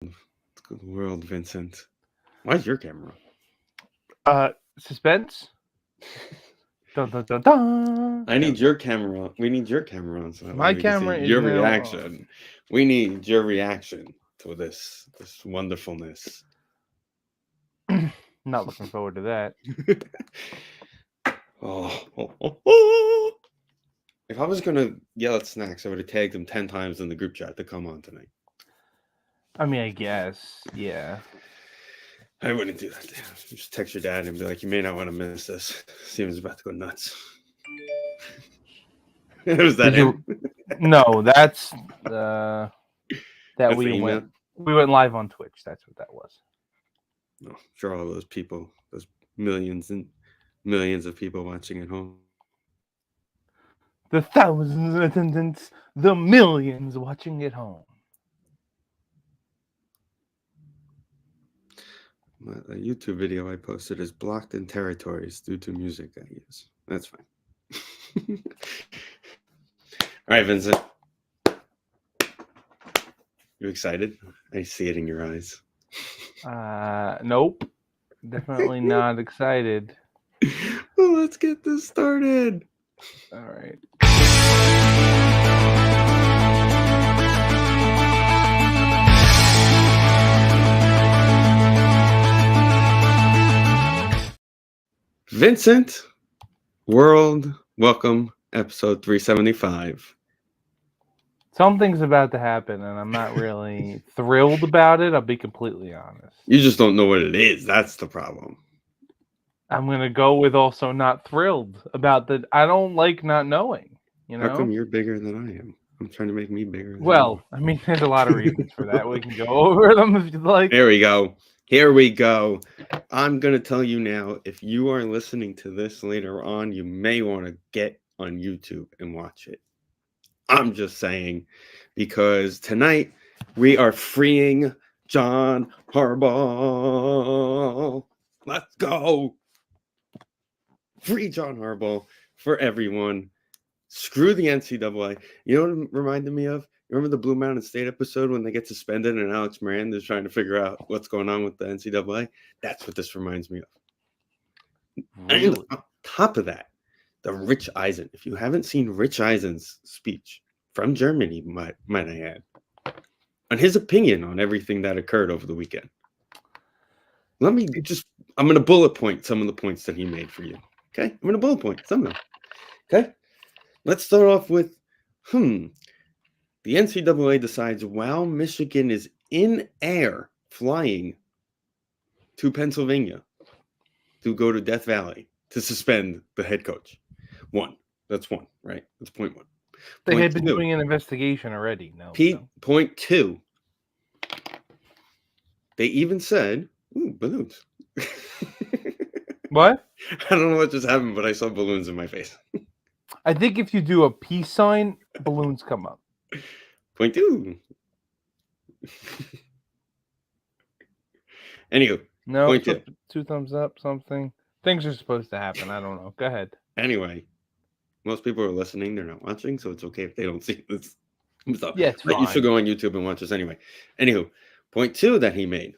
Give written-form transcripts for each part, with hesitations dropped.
Let's go to the world, Vincent. Why's your camera? Suspense. Dun, dun, dun, dun. I need your camera. We need your camera on so that My way we can camera see is your now reaction. We need your reaction to this wonderfulness. Not looking forward to that. Oh. If I was gonna yell at Snacks, I would have tagged him 10 times in the group chat to come on tonight. I mean, I guess, yeah. I wouldn't do that. Just text your dad and be like, "You may not want to miss this. Steven's about to go nuts." Was that him? No, that's that That's we the email? went live on Twitch. That's what that was. No, for all those people, those millions and millions of people watching at home. The thousands in attendance, the millions watching at home. A YouTube video I posted is blocked in territories due to music I use. That's fine. All right, Vincent. You excited? I see it in your eyes. Nope. Definitely not excited. Well, let's get this started. All right. Vincent, world, welcome, episode 375. Something's about to happen, and I'm not really thrilled about it. I'll be completely honest. You just don't know what it is. That's the problem. I'm going to go with also not thrilled about that. I don't like not knowing, you know? How come you're bigger than I am? I'm trying to make me bigger. Well, I mean, there's a lot of reasons for that. We can go over them if you'd like. There we go. Here we go. I'm going to tell you now, if you are listening to this later on, you may want to get on YouTube and watch it. I'm just saying, because tonight we are freeing John Harbaugh. Let's go. Free John Harbaugh for everyone. Screw the NCAA. You know what it reminded me of? Remember the Blue Mountain State episode when they get suspended and Alex Moran is trying to figure out what's going on with the NCAA? That's what this reminds me of. Really? And on top of that, the Rich Eisen. If you haven't seen Rich Eisen's speech from Germany, might I add, on his opinion on everything that occurred over the weekend. I'm going to bullet point some of the points that he made for you. Okay? I'm going to bullet point some of them. Okay? Let's start off with, the NCAA decides while Michigan is in air flying to Pennsylvania to go to Death Valley to suspend the head coach. That's one, right? That's point one. They had been doing an investigation already. No. Point two. They even said, balloons. What? I don't know what just happened, but I saw balloons in my face. I think if you do a peace sign, balloons come up. Point two. Anywho. No, point two thumbs up, something. Things are supposed to happen. I don't know. Go ahead. Anyway, most people are listening. They're not watching, so it's okay if they don't see this stuff. Yeah, it's fine. You should go on YouTube and watch this anyway. Anywho, point two that he made.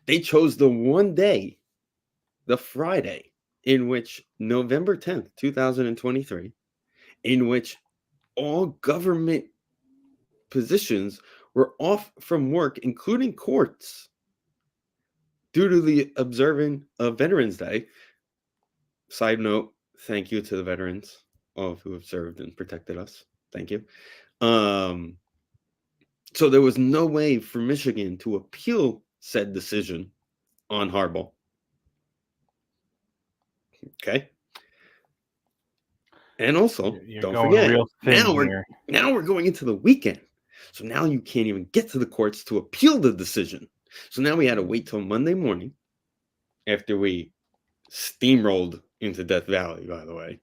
They chose the one day, the Friday, in which November 10th, 2023, in which all government positions were off from work, including courts, due to the observing of Veterans Day. Side note, thank you to the veterans, all who have served and protected us. Thank you. So there was no way for Michigan to appeal said decision on Harbaugh. Okay. And also, don't forget, now we're going into the weekend. So now you can't even get to the courts to appeal the decision. So now we had to wait till Monday morning after we steamrolled into Death Valley, by the way.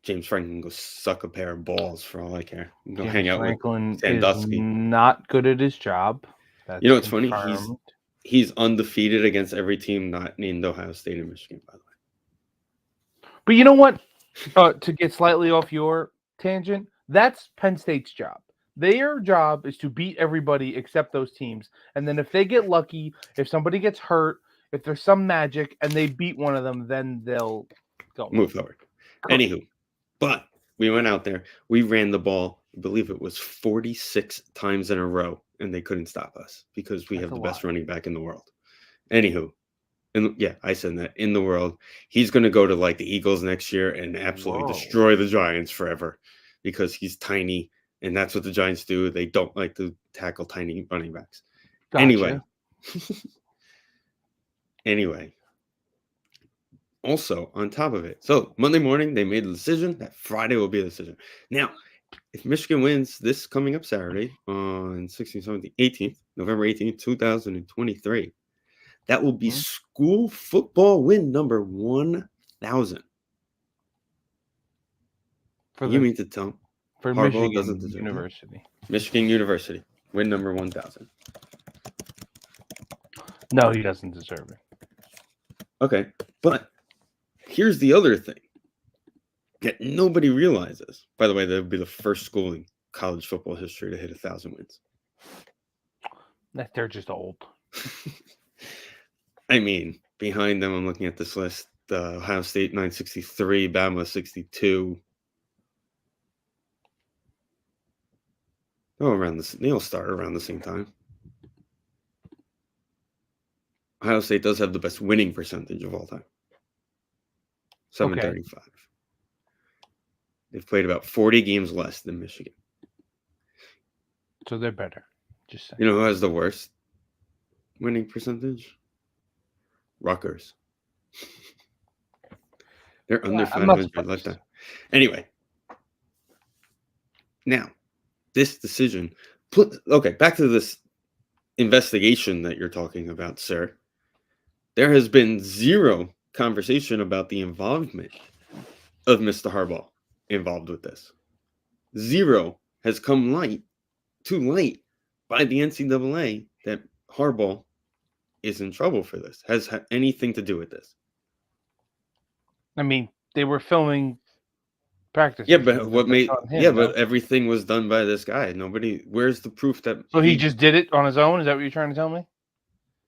James Franklin go suck a pair of balls for all I care. Go James hang out Franklin with Sandusky. Is not good at his job. That's you know what's funny? confirmed. He's undefeated against every team not named Ohio State and Michigan, by the way. But you know what? To get slightly off your tangent, that's Penn State's job. Their job is to beat everybody except those teams. And then if they get lucky, if somebody gets hurt, if there's some magic and they beat one of them, then they'll go Move forward. Correct. Anywho, but we went out there. We ran the ball, I believe it was 46 times in a row, and they couldn't stop us because we That's have a the best lot. running back in the world. Anywho, and yeah, I said that in the world. He's going to go to like the Eagles next year and absolutely Whoa. destroy the Giants forever because he's tiny, and that's what the Giants do. They don't like to tackle tiny running backs. Gotcha. Anyway. Also, on top of it, so Monday morning, they made the decision that Friday will be the decision. Now, if Michigan wins this coming up Saturday on 16th, 17th, 18th, November 18th, 2023, that will be school football win number 1,000. You mean to tell me for Harbaugh Michigan doesn't deserve University. that? Michigan University, win number 1,000. No, he doesn't deserve it. Okay, but here's the other thing that nobody realizes. By the way, that would be the first school in college football history to hit 1,000 wins. That they're just old. I mean, behind them, I'm looking at this list. Ohio State 963, Bama 62. They'll start around the same time. Ohio State does have the best winning percentage of all time. 735. Okay. They've played about 40 games less than Michigan. So they're better. Just saying. You know who has the worst winning percentage? Rutgers. They're under 500 lifetime. Anyway. Now, this decision. Back to this investigation that you're talking about, sir. There has been zero conversation about the involvement of Mr. Harbaugh involved with this. Zero has come too late by the NCAA that Harbaugh is in trouble for this, has had anything to do with this. I mean, they were filming practice. Yeah, but but everything was done by this guy. Where's the proof that So he just did it on his own? Is that what you're trying to tell me?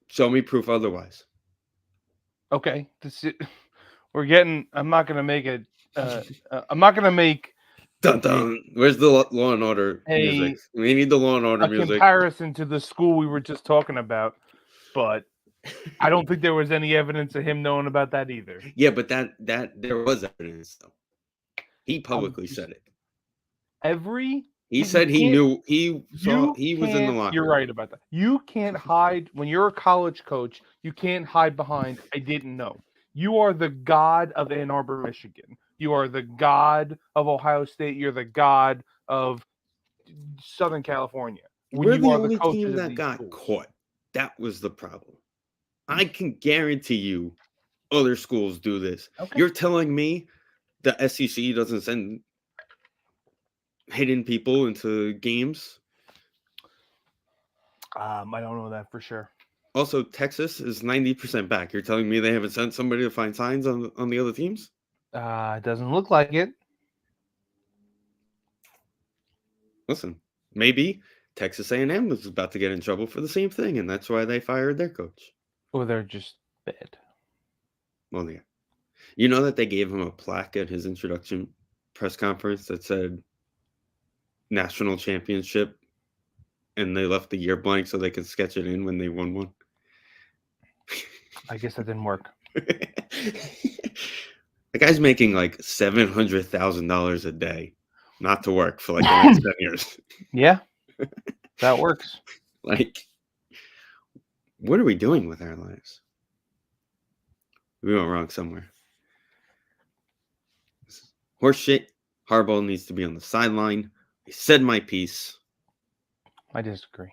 Show me proof otherwise. Okay. I'm not going to make it. I'm not going to make. Dun dun. Where's the Law and Order music? We need the Law and Order music. Comparison to the school we were just talking about, but I don't think there was any evidence of him knowing about that either. Yeah, but that there was evidence though. He publicly said it. He said he knew he was in the locker room. You're right about that. You can't hide when you're a college coach. You can't hide behind I didn't know. You are the god of Ann Arbor, Michigan. You are the god of Ohio State. You're the god of Southern California. We're the only team that got caught. That was the problem. I can guarantee you other schools do this. Okay. You're telling me the SEC doesn't send hidden people into games? I don't know that for sure. Also, Texas is 90% back. You're telling me they haven't sent somebody to find signs on the other teams? It doesn't look like it. Listen, maybe Texas A&M was about to get in trouble for the same thing, and that's why they fired their coach. Or they're just bad. Well, yeah. You know that they gave him a plaque at his introduction press conference that said national championship, and they left the year blank so they could sketch it in when they won one? I guess that didn't work. The guy's making like $700,000 a day not to work for like the next 10 years. Yeah, that works. Like, what are we doing with our lives? We went wrong somewhere. Horse shit. Harbaugh needs to be on the sideline. I said my piece. I disagree.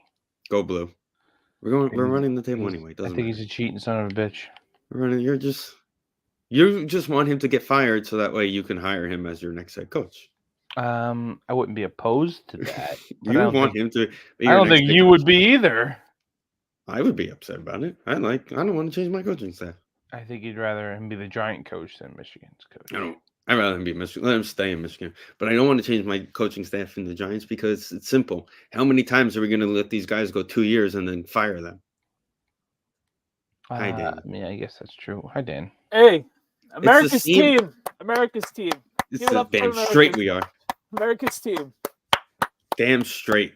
Go blue. We're running the table anyway. I think he's a cheating son of a bitch. You just want him to get fired so that way you can hire him as your next head coach. I wouldn't be opposed to that. You want him to be I don't think you would be either. I would be upset about it. I don't want to change my coaching staff. I think you'd rather him be the Giant coach than Michigan's coach. I'd rather him be Michigan. Let him stay in Michigan. But I don't want to change my coaching staff in the Giants because it's simple. How many times are we going to let these guys go 2 years and then fire them? Hi, Dan. Yeah, I guess that's true. Hi, Dan. Hey, It's the America's same. team. America's team. It's Give it a up for damn America's, straight we are. America's team. Damn straight.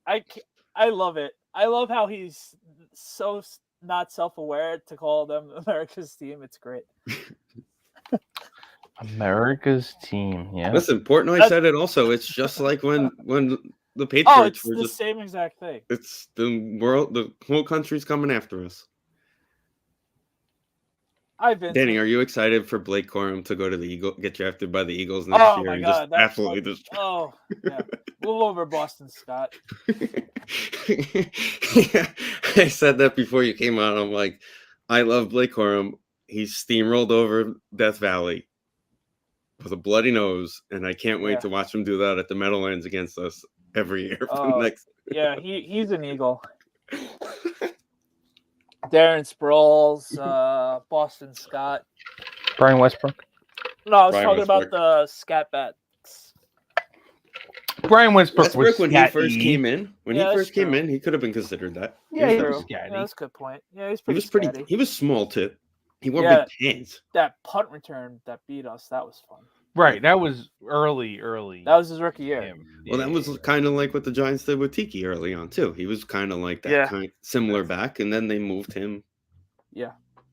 I love it. I love how he's so not self-aware to call them America's team. It's great. America's team. Yeah. Listen, Portnoy said it also. It's just like when the Patriots Oh, it's were the just. same exact thing. It's the world. The whole country's coming after us. I've been. Danny, are you excited for Blake Corum to go to the Eagles, get drafted by the Eagles next Oh year, my and God, just that's absolutely fun. just. Oh yeah, move over, Boston Scott. Yeah, I said that before you came on. I'm like, I love Blake Corum. He's steamrolled over Death Valley with a bloody nose, and I can't wait to watch him do that at the Meadowlands against us every year for the next. Yeah, he's an Eagle. Darren Sproles, Boston Scott. Brian Westbrook. No, I was talking about the Scat Bats. Brian Westbrook was when he first came in. When he first came true. in, he could have been considered that. Yeah, he was True. scatty. Yeah, that's a good point. Yeah, He was pretty. scatty. He was small too. He wore Yeah. big pants. That punt return that beat us, that was fun. Right, that was early. That was his rookie year. Him. Well, that was kind of like what the Giants did with Tiki early on too. He was kind of like that kind similar back, and then they moved him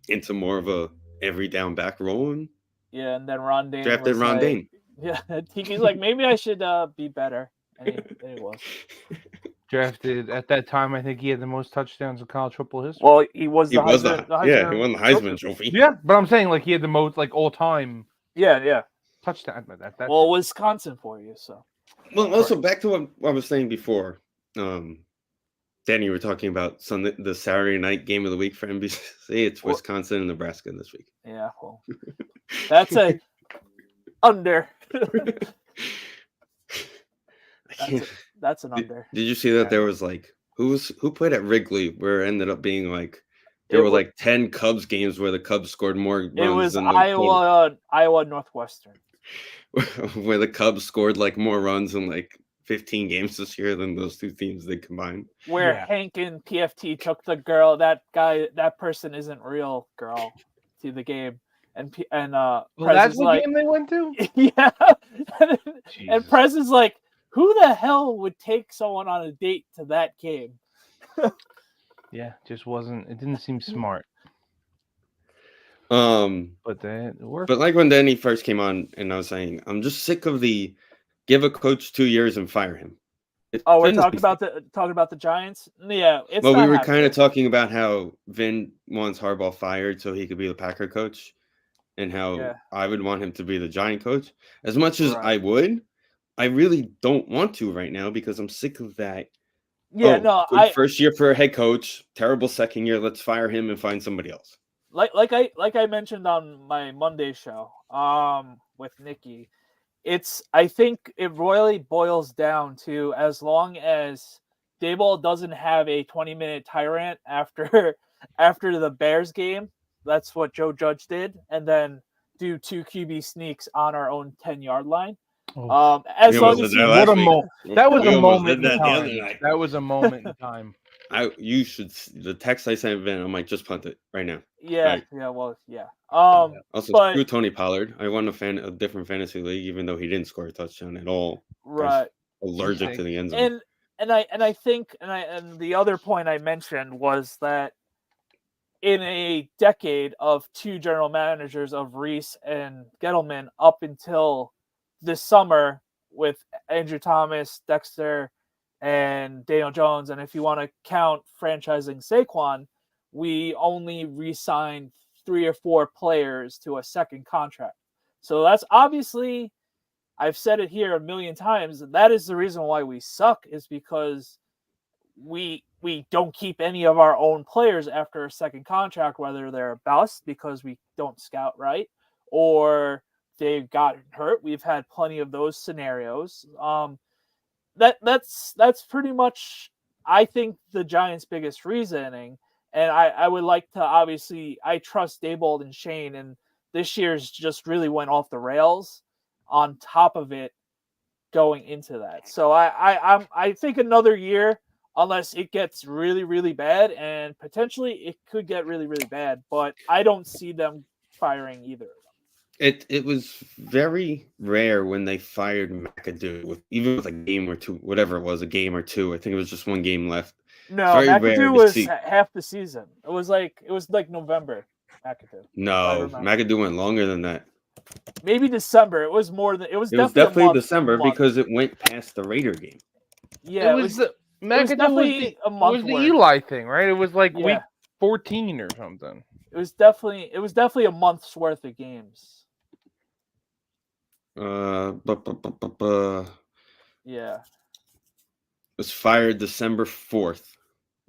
into more of a every down back role. And and then Ron Dane drafted Ron Dane. Yeah, Tiki's like, maybe I should be better. And he was. Drafted at that time, I think he had the most touchdowns in college football history. Well, he was the Heisman. He won the Heisman Trophy. Yeah, but I'm saying like he had the most like all time. Yeah. Touchdown. Well, Wisconsin for you, so. Well, also back to what I was saying before. Danny, you were talking about the Saturday night game of the week for NBC. It's Wisconsin and Nebraska this week. Yeah, well, that's a under. That's an under. Did you see that there was like who played at Wrigley where it ended up being like there were like 10 Cubs games where the Cubs scored more runs it was than Iowa Northwestern. Where the Cubs scored like more runs in like 15 games this year than those two teams they combined. Where Hank and PFT took the girl, that person isn't real girl to the game. And that's the game they went to? Yeah. And Prez is like, who the hell would take someone on a date to that game? Yeah, just wasn't. It didn't seem smart. But that worked. But like when Danny first came on, and I was saying, I'm just sick of the give a coach 2 years and fire him. We're talking about the Giants. Yeah, well, we were kind of talking about how Vin wants Harbaugh fired so he could be the Packer coach, and how I would want him to be the Giant coach. As much as I would, I really don't want to right now because I'm sick of that. Yeah, first year for a head coach, terrible second year. Let's fire him and find somebody else. Like I mentioned on my Monday show, with Nikki, I think it really boils down to as long as Daboll doesn't have a 20-minute tirade after the Bears game, that's what Joe Judge did, and then do 2 QB sneaks on our own 10-yard line. As long as that was a moment in time. That was a moment in time. You should the text I sent Vin. I'm like, just punt it right now. Yeah. Also, screw Tony Pollard. I won a different fantasy league, even though he didn't score a touchdown at all. Right. Allergic to the end zone. And I think the other point I mentioned was that in a decade of 2 general managers of Reese and Gettleman up until this summer with Andrew Thomas, Dexter, and Daniel Jones, and if you want to count franchising Saquon, we only re-signed 3 or 4 players to a second contract. So that's obviously, I've said it here a million times, that is the reason why we suck, is because we don't keep any of our own players after a second contract, whether they're a bust because we don't scout right, or they've gotten hurt. We've had plenty of those scenarios. That's pretty much, I think, the Giants' biggest reasoning. And I would like to, obviously, I trust Daboll and Shane, and this year's just really went off the rails. On top of it, going into that, so I think another year, unless it gets really really bad, and potentially it could get really really bad, but I don't see them firing either of them. It was very rare when they fired McAdoo, even with a game or two, whatever it was, a game or two. I think it was just one game left. No, Very rare McAdoo to was see. half the season. It was like November. McAdoo. No, McAdoo went longer than that. Maybe December. It was more than it was. It was definitely definitely December because it went past the Raider game. Yeah, it was definitely a month. Was the Eli thing, right? It was like Yeah. week 14 or something. It was definitely a month's worth of games. Yeah. Was fired December 4th.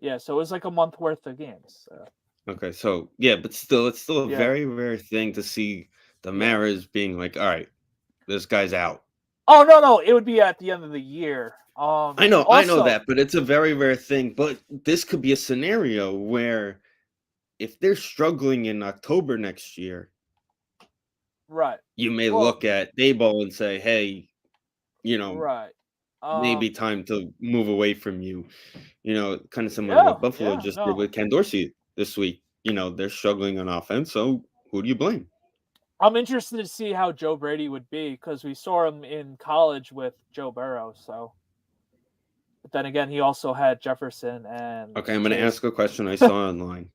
Yeah, so it was like a month worth of games. So. Okay, so yeah, but still, it's still a Yeah. very rare thing to see the Maras being like, all right, this guy's out. Oh no, it would be at the end of the year. I know that, but it's a very rare thing. But this could be a scenario where if they're struggling in October next year, right, you may look at Daboll and say, hey, right, maybe time to move away from you. Kind of similar to what Buffalo did with Ken Dorsey this week. They're struggling on offense, so who do you blame? I'm interested to see how Joe Brady would be because we saw him in college with Joe Burrow. So, but then again, he also had Jefferson and. Okay, I'm going to ask a question I saw online.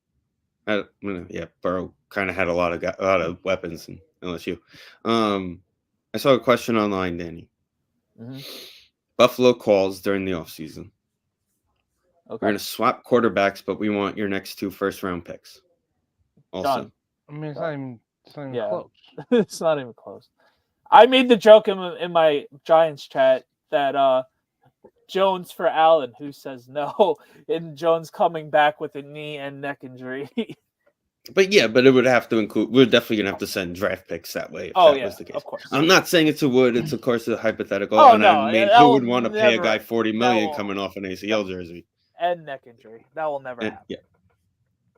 Burrow kind of had a lot of weapons in LSU. I saw a question online, Danny. Mm-hmm. Buffalo calls during the offseason. Okay. We're going to swap quarterbacks, but we want your next 2 first-round picks. Also. Done. I mean, it's not even close. It's not even close. I made the joke in my Giants chat that Jones for Allen, who says no, and Jones coming back with a knee and neck injury. But it would have to include. We're definitely gonna have to send draft picks that way. If that was the case. Of course. I'm not saying it's a would. It's of course a hypothetical. Oh, and no, I mean, who would want to pay a guy $40 million coming off an ACL jersey and neck injury? That will never happen. Yeah.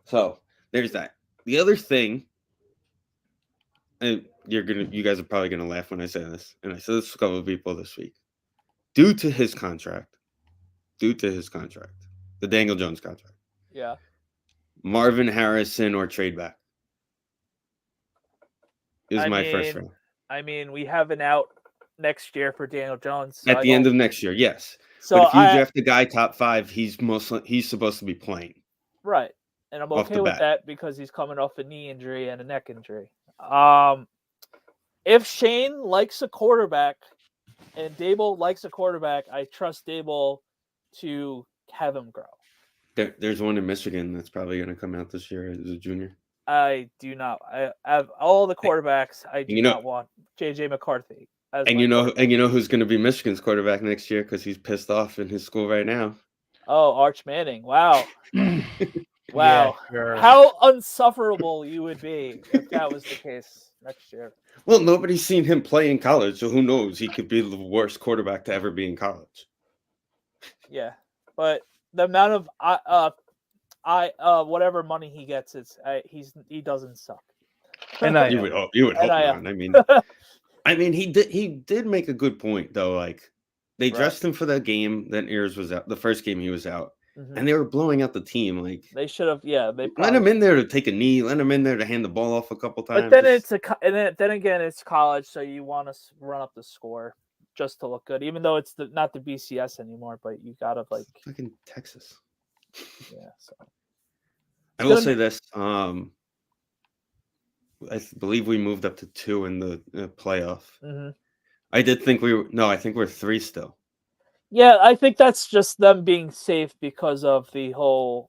So there's that. The other thing, and you guys are probably gonna laugh when I say this, and I said this to a couple of people this week. Due to his contract, the Daniel Jones contract. Yeah. Marvin Harrison or trade back is my first round. I mean, we have an out next year for Daniel Jones. So At the end of next year, yes. So but if you draft a guy top 5, he's supposed to be playing. Right. And I'm okay with that because he's coming off a knee injury and a neck injury. If Shane likes a quarterback and Daboll likes a quarterback, I trust Daboll to have him grow. There's one in Michigan that's probably going to come out this year as a junior. I do not. I have all the quarterbacks. I do not want JJ McCarthy. And you know who's going to be Michigan's quarterback next year because he's pissed off in his school right now. Oh, Arch Manning! Wow, wow! Yeah, sure. How unsufferable you would be if that was the case next year. Well, nobody's seen him play in college, so who knows? He could be the worst quarterback to ever be in college. Yeah, but the amount of whatever money he gets, he doesn't suck. And you would hope not. I mean, he did make a good point though. Like they dressed him for that game that Ayers was out, the first game he was out, and they were blowing out the team. Like they should have, they let him in there to take a knee, let him in there to hand the ball off a couple times. But then then again, it's college, so you want to run up the score just to look good, even though it's not the BCS anymore. But you gotta fucking Texas. Yeah. So I will say this. I believe we moved up to 2 in the playoff. Mm-hmm. I did think I think we're 3 still. Yeah, I think that's just them being safe because of the whole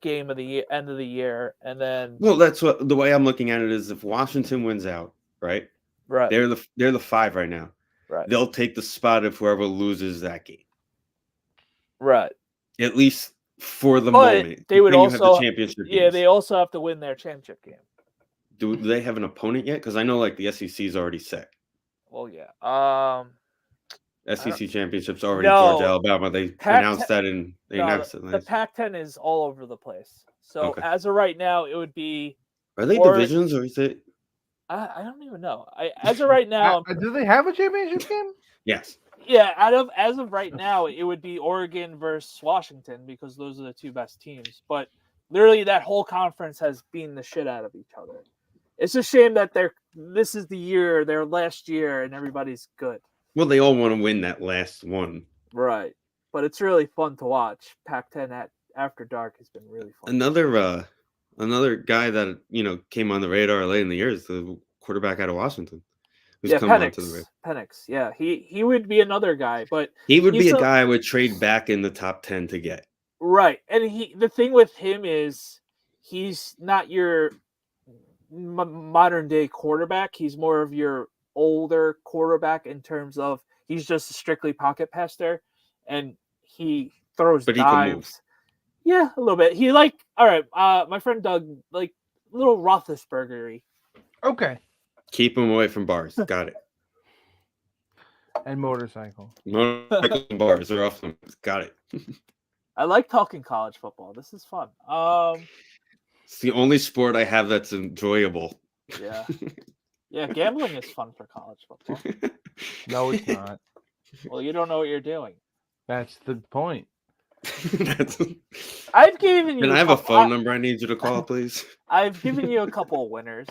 game of the year, end of the year, and then. Well, that's the way I'm looking at it is if Washington wins out, right? Right. They're the 5 right now. Right. They'll take the spot of whoever loses that game. Right. At least for the moment. They would also have the championship games. they also have to win their championship game. Do they have an opponent yet? Because I know the SEC is already set. Well, yeah. SEC championship's already Georgia, Alabama. They announced that and they announced it. The Pac-10 is all over the place. So as of right now, it would be. Are they divisions or is it? I don't even know. As of right now, Do they have a championship game? Yes. yeah, as of right now, it would be Oregon versus Washington because those are the two best teams. But literally, that whole conference has beaten the shit out of each other. It's a shame that this is the year, their last year, and everybody's good. Well, they all want to win that last one. Right. But it's really fun to watch. Pac-10 at After Dark has been really fun. Another guy that came on the radar late in the year is the quarterback out of Washington. Who's Yeah, come onto the radar. Penix. Yeah, he would be another guy, but he would be a guy I would trade back in the top 10 to get. Right, and the thing with him is he's not your modern day quarterback. He's more of your older quarterback in terms of he's just a strictly pocket passer, and he throws but dives. He can move. Yeah, a little bit. He all right. My friend Doug, little Roethlisberger-y. Okay. Keep him away from bars. Got it. And motorcycle. Motorcycle and bars are off limits. Got it. I like talking college football. This is fun. It's the only sport I have that's enjoyable. Yeah. Yeah, gambling is fun for college football. No, it's not. Well, you don't know what you're doing. That's the point. I've given you. Can I have a phone number I need you to call, please? I've given you a couple winners.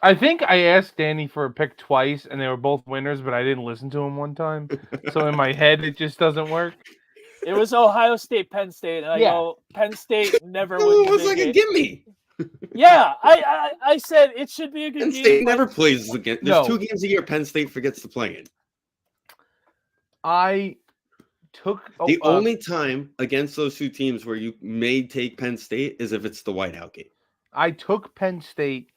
I think I asked Danny for a pick twice, and they were both winners, but I didn't listen to him one time. So in my head, it just doesn't work. It was Ohio State, Penn State, and I go, Penn State never wins. It was like a gimme. Yeah, I said it should be a good Penn game. Penn State never plays again. There's 2 games a year Penn State forgets to play in. I took the only time against those 2 teams where you may take Penn State is if it's the whiteout game. I took Penn State.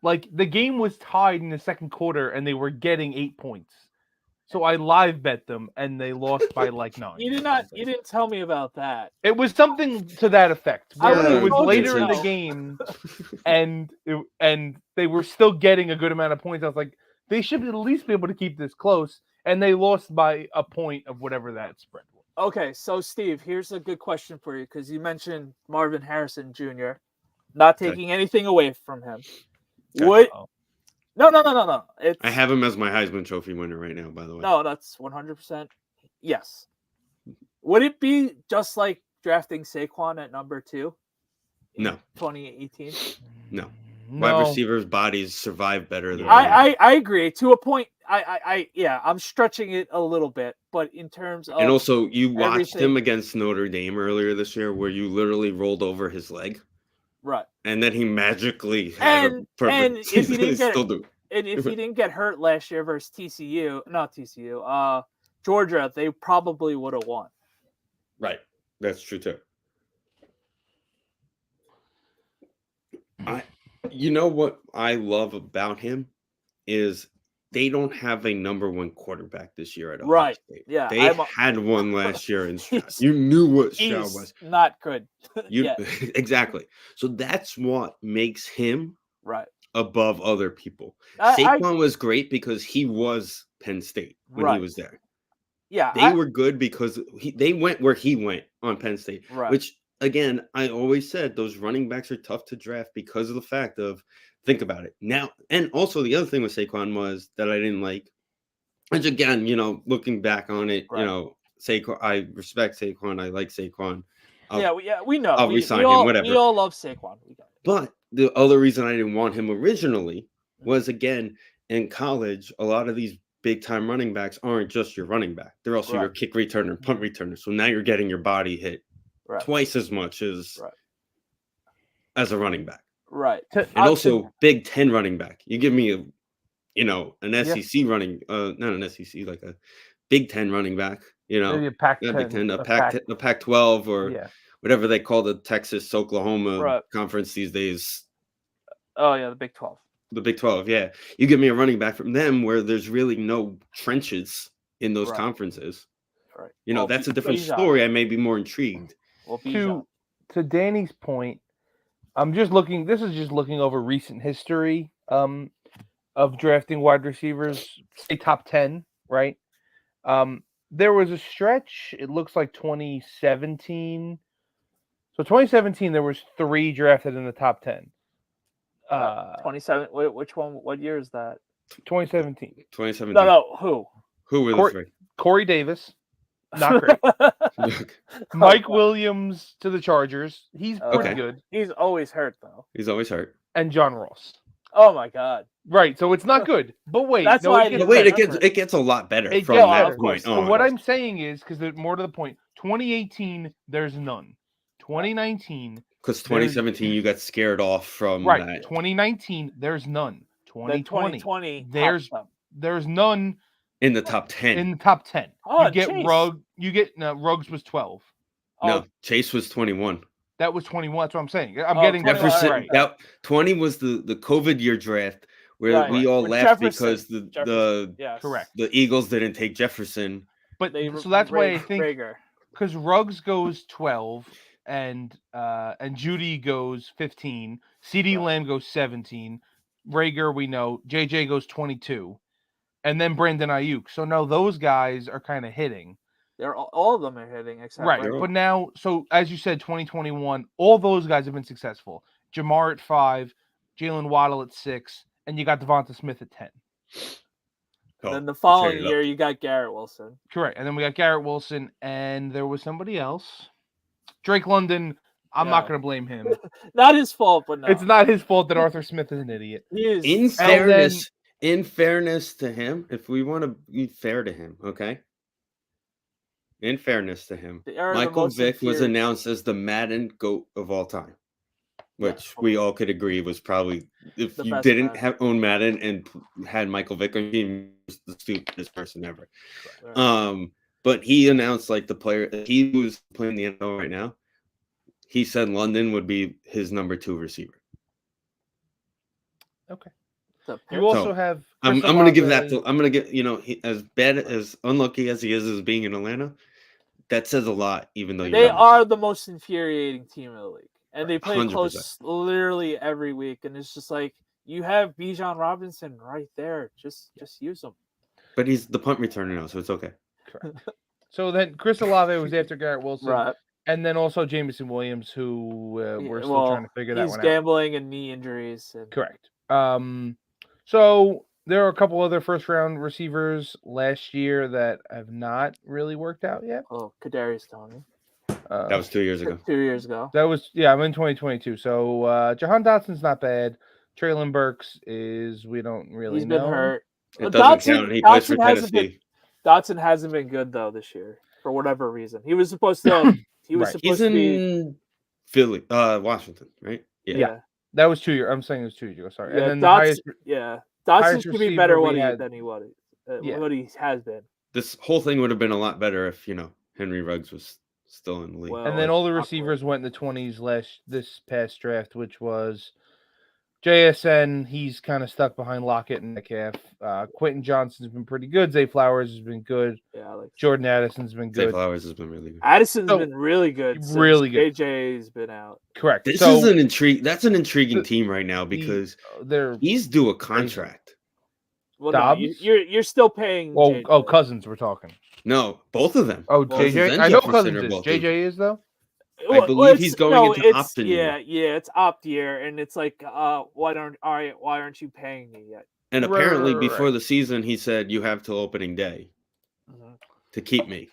The game was tied in the second quarter, and they were getting 8 points. So I live bet them, and they lost by 9. You didn't tell me about that. It was something to that effect. It was later in the game, and they were still getting a good amount of points. I was like, they should at least be able to keep this close, and they lost by a point of whatever that spread was. Okay, so Steve, here's a good question for you because you mentioned Marvin Harrison Jr. Not taking anything away from him. Okay. Would no. I have him as my Heisman Trophy winner right now, by the way. No, that's 100%. Yes. Would it be just like drafting Saquon at number 2? No. 2018? No. Wide receivers' bodies survive better than I agree to a point. I'm stretching it a little bit, but in terms of and also you watched him against Notre Dame earlier this year, where you literally rolled over his leg, right? And then he magically had a perfect. And if he didn't get still do. And if he didn't get hurt last year versus Georgia, they probably would have won. Right, that's true too. You know what I love about him is they don't have a number 1 quarterback this year at Ohio State. Yeah, they had one last year in Stroud. You knew what Stroud was. Not good. Exactly. So that's what makes him right above other people. Saquon was great because he was Penn State when he was there. Yeah, they were good because they went where he went on Penn State, which. Again, I always said those running backs are tough to draft because of the fact of, think about it now. And also the other thing with Saquon was that I didn't like, which again, looking back on it, Saquon, I respect Saquon. I like Saquon. We know. I'll resign him, whatever. We all love Saquon. But the other reason I didn't want him originally was, again, in college, a lot of these big time running backs aren't just your running back. They're also your kick returner, punt returner. So now you're getting your body hit. Twice as much as a running back. Right. And also Big Ten running back. You give me an SEC running, not an SEC, like a Big Ten running back, Maybe a Pac-10, a Pac-12 or whatever they call the Texas Oklahoma conference these days. Oh yeah, the Big 12. The Big 12, yeah. You give me a running back from them where there's really no trenches in those conferences. Right. That's a different story. I may be more intrigued. To Danny's point, I'm just looking. This is just looking over recent history of drafting wide receivers, say top 10, right? There was a stretch. It looks like 2017. So 2017, there was 3 drafted in the top 10. 27. Which one? What year is that? 2017. 2017. No. Who? Who were the Corey- three? Corey Davis, not great. Look, Mike God. Williams to the Chargers. He's pretty Okay. good. He's always hurt though. he's always hurt. And John Ross. Oh my God. Right, so it's not good. But wait, That's no, why I it gets But wait, remember. it gets a lot better It from gets that better. point So So on. what I'm saying is, because more to the point, 2018, there's none. 2019, Because 2017, you got scared off from right. that. 2019, there's none. Then 2020, 2020. there's none In the top 10. in the top 10. Oh, you get Chase. Ruggs was 12. No, Chase was 21. That was 21. That's what I'm saying. I'm Oh, getting 21, Jefferson, right. that 20 was the COVID year draft where Right. we all With laughed Jefferson. because Yes. Correct. the Eagles didn't take Jefferson. But They so that's why I think Rager. because Ruggs goes 12 and Judy goes 15, CD Right. Lamb goes 17, Rager we know, JJ goes 22, and then Brandon Ayuk. So now those guys are kind of hitting. They're all of them are hitting except Right. Rager. But now, so as you said, 2021, all those guys have been successful. Jamar at 5, Jalen Waddle at 6, and you got Devonta Smith at 10. Oh, Then the sure following you year, look. you got Garrett Wilson. Correct. And then we got Garrett Wilson, and there was somebody else. Drake London, I'm not Yeah. going to blame him. Not his fault, but no. It's not his fault that Arthur Smith is an idiot. He is In so- fairness to him, if we want to be fair to him, okay? In fairness to him, They are the Michael most Vick was inferior- announced as the Madden GOAT of all time, which we all could agree was probably, if The you best didn't Madden. have own Madden and had Michael Vick on your team, he was the stupidest person ever. Right. But he announced like the player he was playing the NFL right now. He said London would be his number 2 receiver. The You also So, have. I'm Chris going to give that Olave. to I'm going to get, he, as bad as unlucky as he is as being in Atlanta, that says a lot. Even though They are the most infuriating team in the league, and they play 100%. close literally every week. And it's just like you have Bijan Robinson right there. Just use him. But he's the punt returner now, so it's okay. So then Chris Olave was after Garrett Wilson. Right. And then also Jameson Williams, who we're still trying to figure that He's one out. gambling and knee injuries. And... Correct. So there are a couple other first-round receivers last year that have not really worked out yet. Oh, Kadarius Toney. That was 2 years ago. 2 years ago. I'm in 2022. So Jahan Dotson's not bad. Traylon Burks we don't really He's know. been hurt. It doesn't count. He plays for Tennessee. Dotson hasn't been good though this year for whatever reason. He was supposed to. He was Right. supposed He's to be. in Philly, Washington, right? Yeah. That was 2 years. I'm saying it was 2 years ago. Sorry. Yeah, And then the Dotson, Dotson highest should be receiver better we had- than he was. Yeah. What he has been. This whole thing would have been a lot better if Henry Ruggs was still in the league. Well, And then all the awkward. receivers went in the 20s this past draft, which was JSN. He's kind of stuck behind Lockett and Metcalf. Quentin Johnson's been pretty good. Zay Flowers has been good. Yeah, like Jordan Addison's been Zay good. Flowers has been really good. Addison's So, been really good. Since really good. JJ's been out. Correct. This so is an intrigue. That's an intriguing the- team right now because they're he's due a contract. Well, Dobbs? no, you're still paying. JJ. Cousins. We're talking. No, both of them. Oh, Well, JJ. Cousins I and know Jefferson Cousins are is. both JJ is though. I believe he's it's- going into it's- opt-in Yeah, year. it's opt year, and it's like, why aren't you paying me yet? And Right, apparently, right, before right. the season, he said you have till opening day to keep me.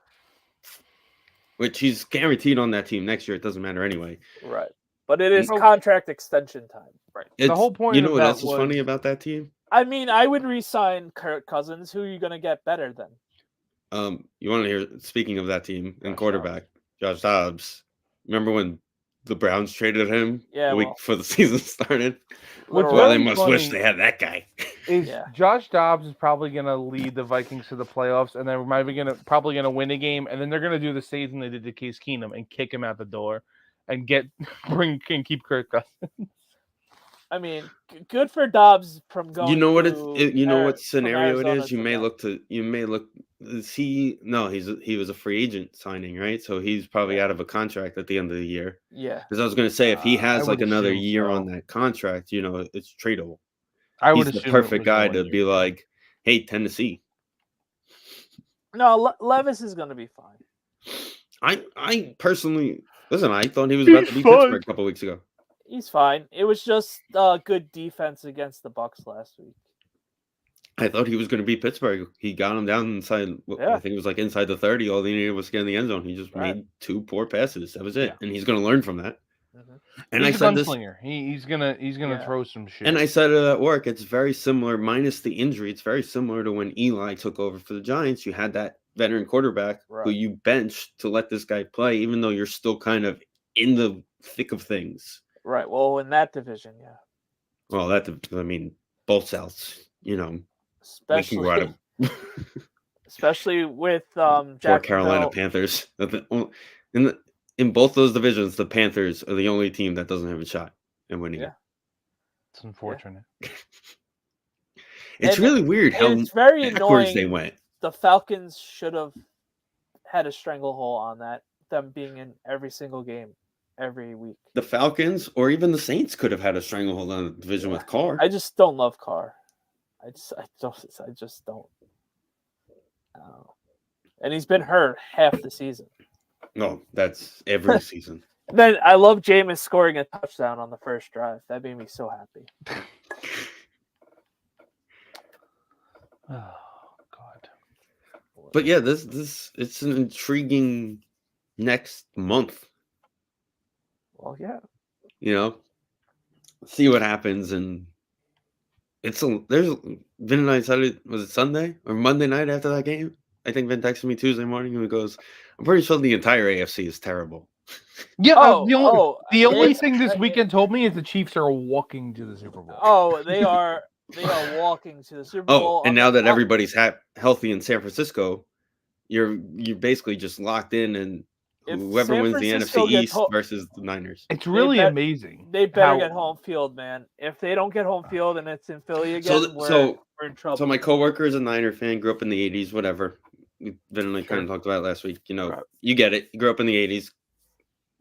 Which he's guaranteed on that team next year. It doesn't matter anyway. Right, but it is Oh. contract extension time. Right. It's, The whole point. You know of what that else is funny about that team? I mean, I would re-sign Kirk Cousins. Who are you going to get better than? You want to hear? Speaking of that team and Josh quarterback, Josh Dobbs. Remember when the Browns traded him Yeah, a week well- before the season started? What's Well, they really must wish funny they had that guy. is Yeah. Josh Dobbs is probably going to lead the Vikings to the playoffs, and they're probably going to win a game, and then they're going to do the same thing they did to Case Keenum and kick him out the door, and keep Kirk Cousins. I mean, good for Dobbs from going. You know what to what scenario it Arizona is. You to may that. look. Is he? No, he was a free agent signing, right? So he's probably out of a contract at the end of the year. Yeah, Because I was going to say, if he I has like would another assume year so. on that contract, it's tradable. I would He's the assume it perfect was guy 1 to year. be like, hey, Tennessee. no, Levis is going to be fine. I personally listen. I thought he was about to He's be fine. Pittsburgh a couple weeks ago. He's fine. It was just good defense against the Bucks last week. I thought he was going to beat Pittsburgh. He got him down inside. Yeah. I think it was like inside the 30. All they needed was to get in the end zone. He just Right. made 2 poor passes. That was it. Yeah. And he's going to learn from that. Mhm. And He's I a said this, gunslinger. He's gonna Yeah. throw some shit. and I said it at work. It's very similar, minus the injury. It's very similar to when Eli took over for the Giants. You had that veteran quarterback who Right. you benched to let this guy play, even though you're still kind of in the thick of things. Right. Well, in that division, yeah. Well, both Souths, we can Especially, go out of especially with for Carolina Jacksonville. Panthers. In both those divisions, the Panthers are the only team that doesn't have a shot in winning Yeah. it. It's unfortunate. It's And really weird how it's very backwards they annoying. went. The Falcons should have had a stranglehold on that. Them being in every single game, every week. The Falcons or even the Saints could have had a stranglehold on the division with Carr. I just don't love Carr. I just don't. And he's been hurt half the season. No, that's every season. Then I love Jameis scoring a touchdown on the first drive. That made me so happy. Oh God. But yeah, this it's an intriguing next month. Well, yeah. See what happens, and there's Vin and I said it, was it Sunday or Monday night after that game? I think Vin texted me Tuesday morning and he goes, I'm pretty sure the entire AFC is terrible. Yeah, the only it's- thing this weekend told me is the Chiefs are walking to the Super Bowl. Oh, they are walking to the Super Bowl. And now that everybody's healthy in San Francisco, you're basically just locked in, and If whoever San wins the Francisco NFC gets East versus the Niners. It's really amazing. They better how- get home field, man. If they don't get home field and it's in Philly again, we're in trouble. So my coworker is a Niner fan, grew up in the 80s, whatever. Vin and I kind of talked about it last week. Right. You get it. You grew up in the 80s.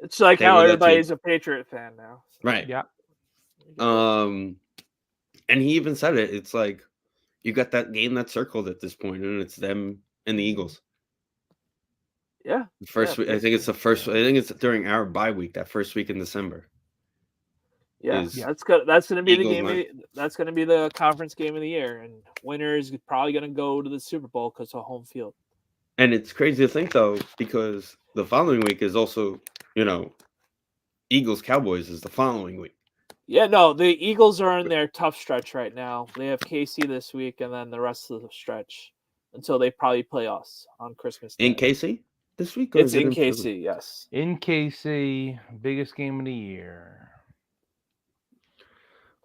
It's like Hey, how what about everybody's a Patriot fan now. Right. Yeah. And he even said it. It's like you got that game that's circled at this point, and it's them and the Eagles. Yeah. The first week, I think it's the first. I think it's during our bye week, that first week in December. Yeah, is that's good. That's going to be the Eagles game. night. That's going to be the conference game of the year, and winner is probably going to go to the Super Bowl because of home field. And it's crazy to think though, because the following week is also, Eagles Cowboys is the following week. Yeah, no, the Eagles are in their tough stretch right now. They have KC this week, and then the rest of the stretch until they probably play us on Christmas Day. In KC this week? Or It's is it in Philly? KC, yes. In KC, biggest game of the year.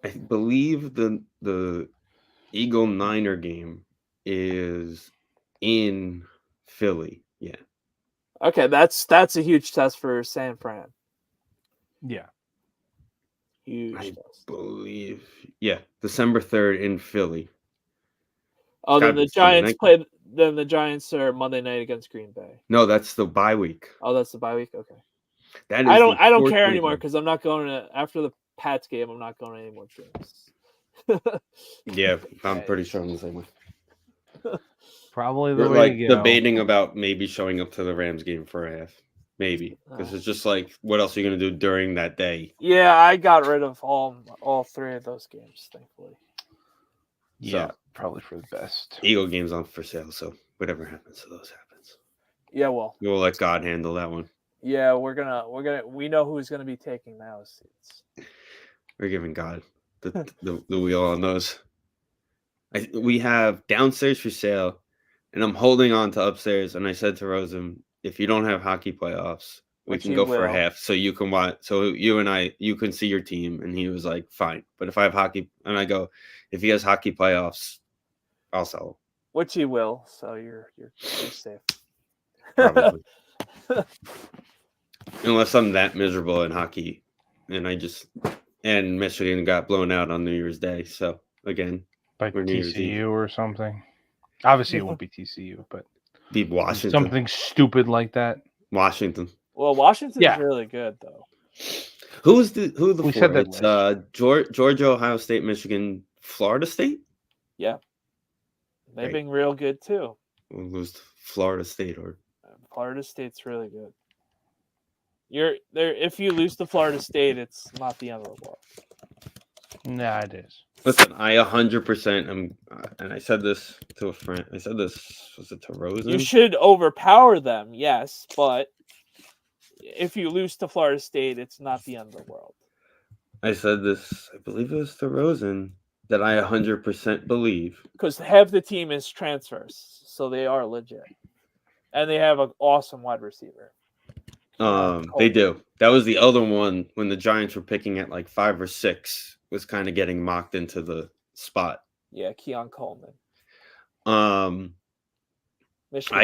I believe the Eagle Niner game is in Philly. Yeah. Okay, that's a huge test for San Fran. Yeah. Huge I test. believe. Yeah. December 3rd in Philly. Oh, then gotta the be Sunday Giants night. play. Then the Giants are Monday night against Green Bay. No, that's the bye week. Oh, that's the bye week. Okay. That is I don't the fourth care week anymore of- because I'm not going to after the Pats game. I'm not going to any more games. Yeah, I'm pretty sure I'm the same way. Probably the We're way like to go. debating about maybe showing up to the Rams game for a half. Maybe. Because it's just like, what else are you going to do during that day? Yeah, I got rid of all three of those games, thankfully. Yeah, So- probably for the best. Eagle game's on for sale, so whatever happens to those happens. Yeah, well, We'll let God handle that one. yeah, we know who's gonna be taking those seats. We're giving God the wheel on those. We have downstairs for sale, and I'm holding on to upstairs. And I said to Rosen, if you don't have hockey playoffs, we Which can you go for a will. half, so you can watch. So you can see your team. And he was like, fine. But if I have hockey, and I go, if he has hockey playoffs, I'll sell Which he will, so you're safe. him. Probably. Unless I'm that miserable in hockey, and Michigan got blown out on New Year's Day. So again, By Or New Year's Eve. TCU or something. Obviously, it won't be TCU, but beat Washington. something stupid like that. Washington. Well, Washington's Yeah. really good though. Who the We four? said that It's Georgia, Ohio State, Michigan, Florida State. Yeah, they've Right. been real good too. We'll lose to Florida State or Florida State's really good. You're there. If you lose to Florida State, it's not the end of the world. Nah, it is. Listen, I 100% am, and I said this to a friend. I said this, was it to Rosen? You should overpower them, yes, but if you lose to Florida State, it's not the end of the world. I said this, I believe it was to Rosen, that I 100% believe. Because half the team is transfers, so they are legit. And they have an awesome wide receiver. They do. That was the other one when the Giants were picking at like 5 or 6, was kind of getting mocked into the spot. Yeah, Keon Coleman. I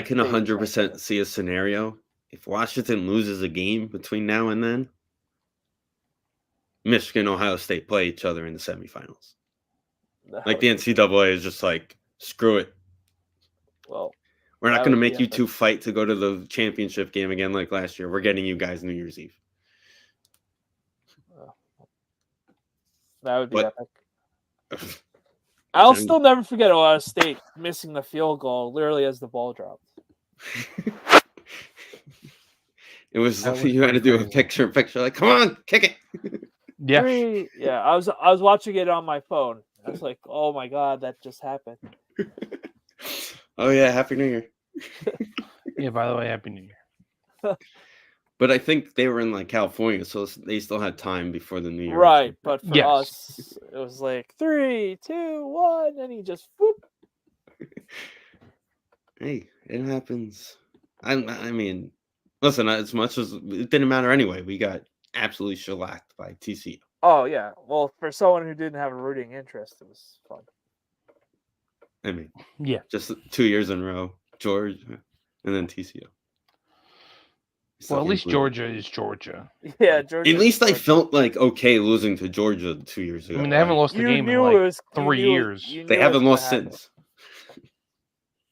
can 100% see a scenario. If Washington loses a game between now and then, Michigan, Ohio State play each other in the semifinals. Like the NCAA is just like, screw it. Well, we're not going to make you two fight to go to the championship game again like last year. We're getting you guys New Year's Eve. That would be epic. I'll still never forget Ohio State missing the field goal literally as the ball dropped. It was something you had to do a picture like, come on, kick it. Yeah. I was watching it on my phone. I was like, oh my God, that just happened. Oh yeah, Happy New Year. Yeah, by the way, Happy New Year. But I think they were in like California, so they still had time before the New Year. Right, but for us, it was like 3, 2, 1, and he just whoop. Hey, it happens. I mean, listen, as much as it didn't matter anyway, we got absolutely shellacked by TCU. Oh yeah, well, for someone who didn't have a rooting interest, it was fun. I mean, yeah, just 2 years in a row, Georgia, and then TCU. Well, at least Georgia is Georgia. Yeah, Georgia. At least I felt like okay losing to Georgia 2 years ago. I mean, they haven't lost a game in like 3 years. They haven't lost since.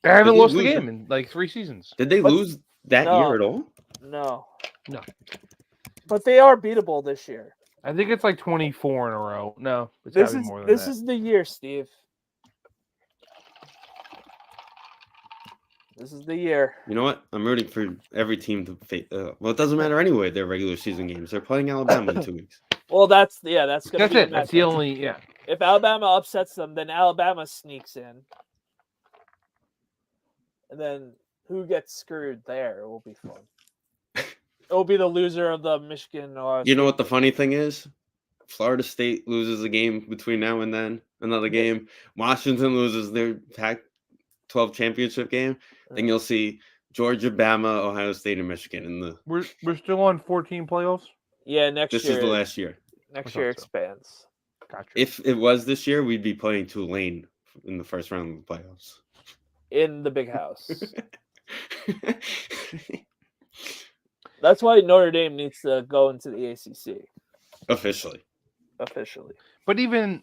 They haven't lost a game in like 3 seasons. Did they lose that year at all? No. But they are beatable this year. I think it's like 24 in a row. No, it's this is more than this that. is the year, Steve. This is the year. You know what? I'm rooting for every team to face. Well, it doesn't matter anyway. Their regular season games. They're playing Alabama in 2 weeks. Well, that's gonna be it. That's the only If Alabama upsets them, then Alabama sneaks in, and then who gets screwed there? It will be fun. It will be the loser of the Michigan. You know what the funny thing is? Florida State loses a game between now and then. Another game. Washington loses their Pac-12 championship game. Then you'll see Georgia, Bama, Ohio State, and Michigan in the. We're still on 14 playoffs. Yeah, next year. This is the last year. Next year expands. Gotcha. If it was this year, we'd be playing Tulane in the first round of the playoffs. In the big house. That's why Notre Dame needs to go into the ACC. Officially. But even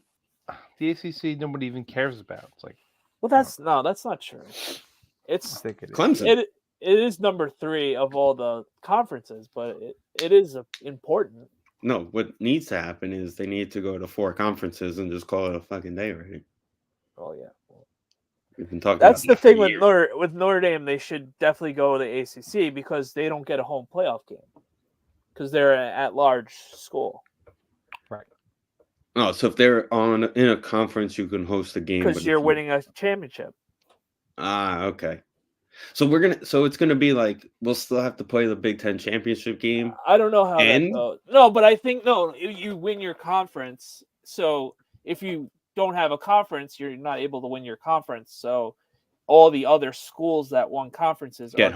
the ACC, nobody even cares about. It's like, well, that's not true. It's Clemson. It is number 3 of all the conferences, but it is important. No, what needs to happen is they need to go to 4 conferences and just call it a fucking day already. Oh yeah. We've been talking. That's the thing with Notre Dame. They should definitely go to the ACC because they don't get a home playoff game because they're an at-large school. Right. Oh, so if they're in a conference, you can host a game because you're winning a championship. Ah, okay. So it's gonna be like we'll still have to play the Big Ten championship game. I don't know how that goes. No, but I think you win your conference. So if you don't have a conference, you're not able to win your conference. So all the other schools that won conferences get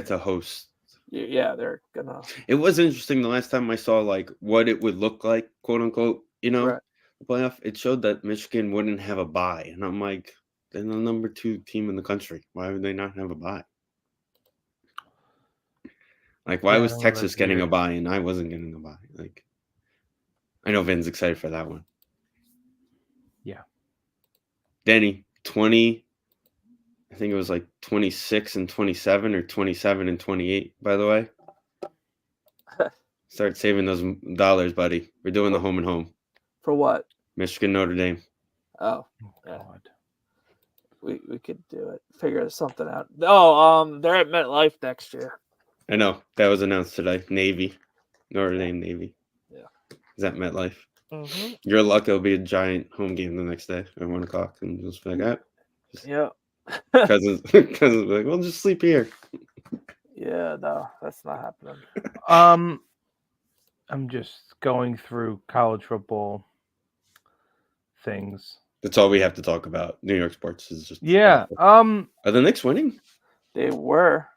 to host. Yeah, they're gonna. It was interesting the last time I saw like what it would look like, quote unquote. The playoff. It showed that Michigan wouldn't have a bye, and I'm like, they're the number 2 team in the country. Why would they not have a bye? Like, why was Texas getting a bye and I wasn't getting a bye? Like, I know Vin's excited for that one. Yeah. Denny, 20, I think it was like 26 and 27 or 27 and 28, by the way. Start saving those dollars, buddy. We're doing the home and home. For what? Michigan, Notre Dame. Oh, God. We could do it. Figure something out. Oh, they're at MetLife next year. I know. That was announced today. Navy. Notre Dame Navy. Yeah. Is that MetLife? Mm-hmm. Your luck, it'll be a giant home game the next day at 1 o'clock, and just be like, Yeah. cousins like, we'll just sleep here. Yeah, no, that's not happening. I'm just going through college football things. That's all we have to talk about. New York sports is just Yeah. awful. Are the Knicks winning? They were.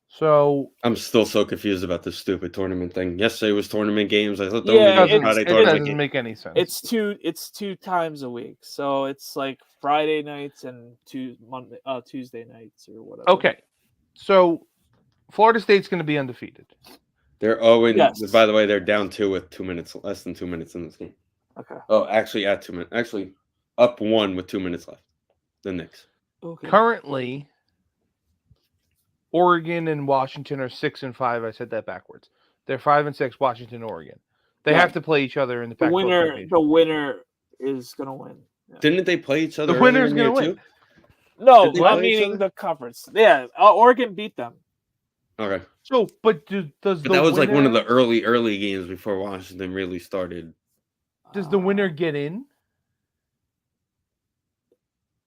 So I'm still so confused about this stupid tournament thing. Yesterday was tournament games. I thought the Yeah, only it Friday doesn't tournament game. make any sense. It's two times a week, so it's like Friday nights and Tuesday nights or whatever. Okay. So Florida State's going to be undefeated. They're Yes. By the way, they're down 2 with 2 minutes, less than 2 minutes in this game. Okay. Oh, actually, at 2 minutes. Actually, up 1 with 2 minutes left. The Knicks. Okay. Currently, Oregon and Washington are 6 and 5. I said that backwards. They're 5 and 6. Washington, Oregon. They Yeah. have to play each other in the The Pac-12 winner is gonna win. Yeah. Didn't they play each other? The winner's earlier in gonna the year, win. too? No, Did they I'm play each meaning other? the conference. Yeah, Oregon beat them. Okay. So, but does But the that was like one of the winner- early games before Washington really started. Does the winner get in?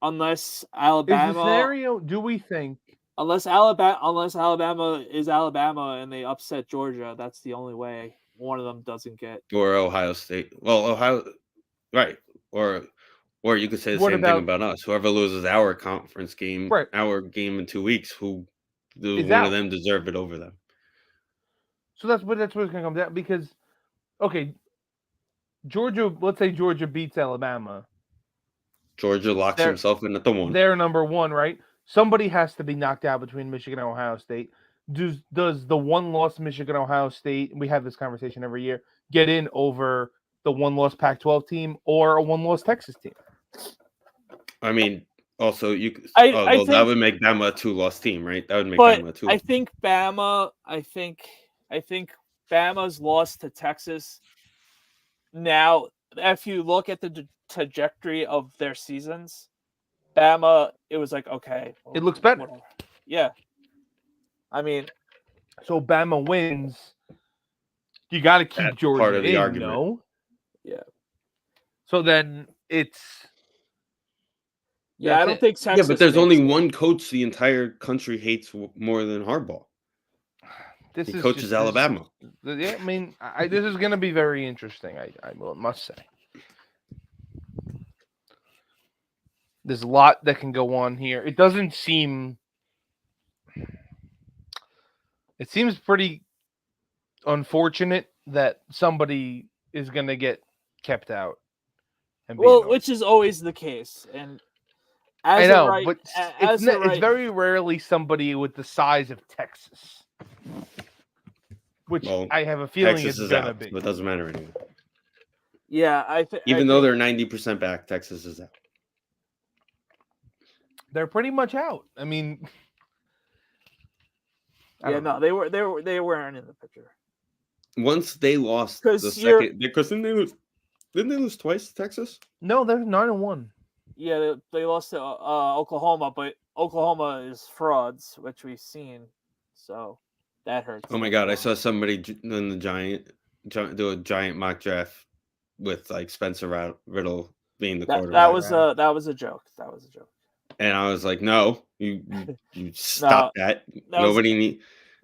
Unless Is Alabama, the scenario? Do we think? unless Alabama is Alabama and they upset Georgia, that's the only way one of them doesn't get. Or Ohio State. Well, Ohio, right? Or you could say the What same thing about us. Whoever loses our conference game, Right. our game in 2 weeks, Is one out. of them deserve it over them. So that's what it's going to come down because, okay, Georgia. Let's say Georgia beats Alabama. Georgia locks They're- himself in at the 1. They're number 1, right? Somebody has to be knocked out between Michigan and Ohio State. Does the 1-loss Michigan Ohio State? We have this conversation every year. Get in over the 1-loss Pac-12 team or a 1-loss Texas team? I mean, also you. I that think- would make them a 2-loss team, right? That would make But them a 2. I think Bama. I think Bama's lost to Texas. Now, if you look at the trajectory of their seasons, Bama, it was like okay, It looks better. whatever. Yeah, I mean, So Bama wins. You got to keep That's Georgia part of the in, argument. no? Yeah. So then it's yeah, I That's don't it. think Yeah, Texas. but there's only makes it. one coach the entire country hates more than Harbaugh. this He is coaches just- Alabama. Yeah, I mean, this is going to be very interesting. I must say. There's a lot that can go on here. It doesn't seem. It seems pretty unfortunate that somebody is going to get kept out. And be Well, annoyed. which is always the case, and I as know, a right, but as it's a right, it's very rarely somebody with the size of Texas, which Well, I have a feeling Texas it's is gonna out, be. but it doesn't matter anymore. yeah. I think Even though they're 90% back, Texas is out. They're pretty much out. I mean, I yeah, don't know. no, they weren't in the picture. Once they lost 'Cause the you're- second, because didn't they lose twice to Texas? No, they're 9-1. Yeah, they lost to Oklahoma, but Oklahoma is frauds, which we've seen, so that hurts. Oh my God, I saw somebody in the giant do a giant mock draft with like Spencer Riddle being the quarterback. that was a joke. That was a joke. And I was like, no, you stop that. That was- Nobody need.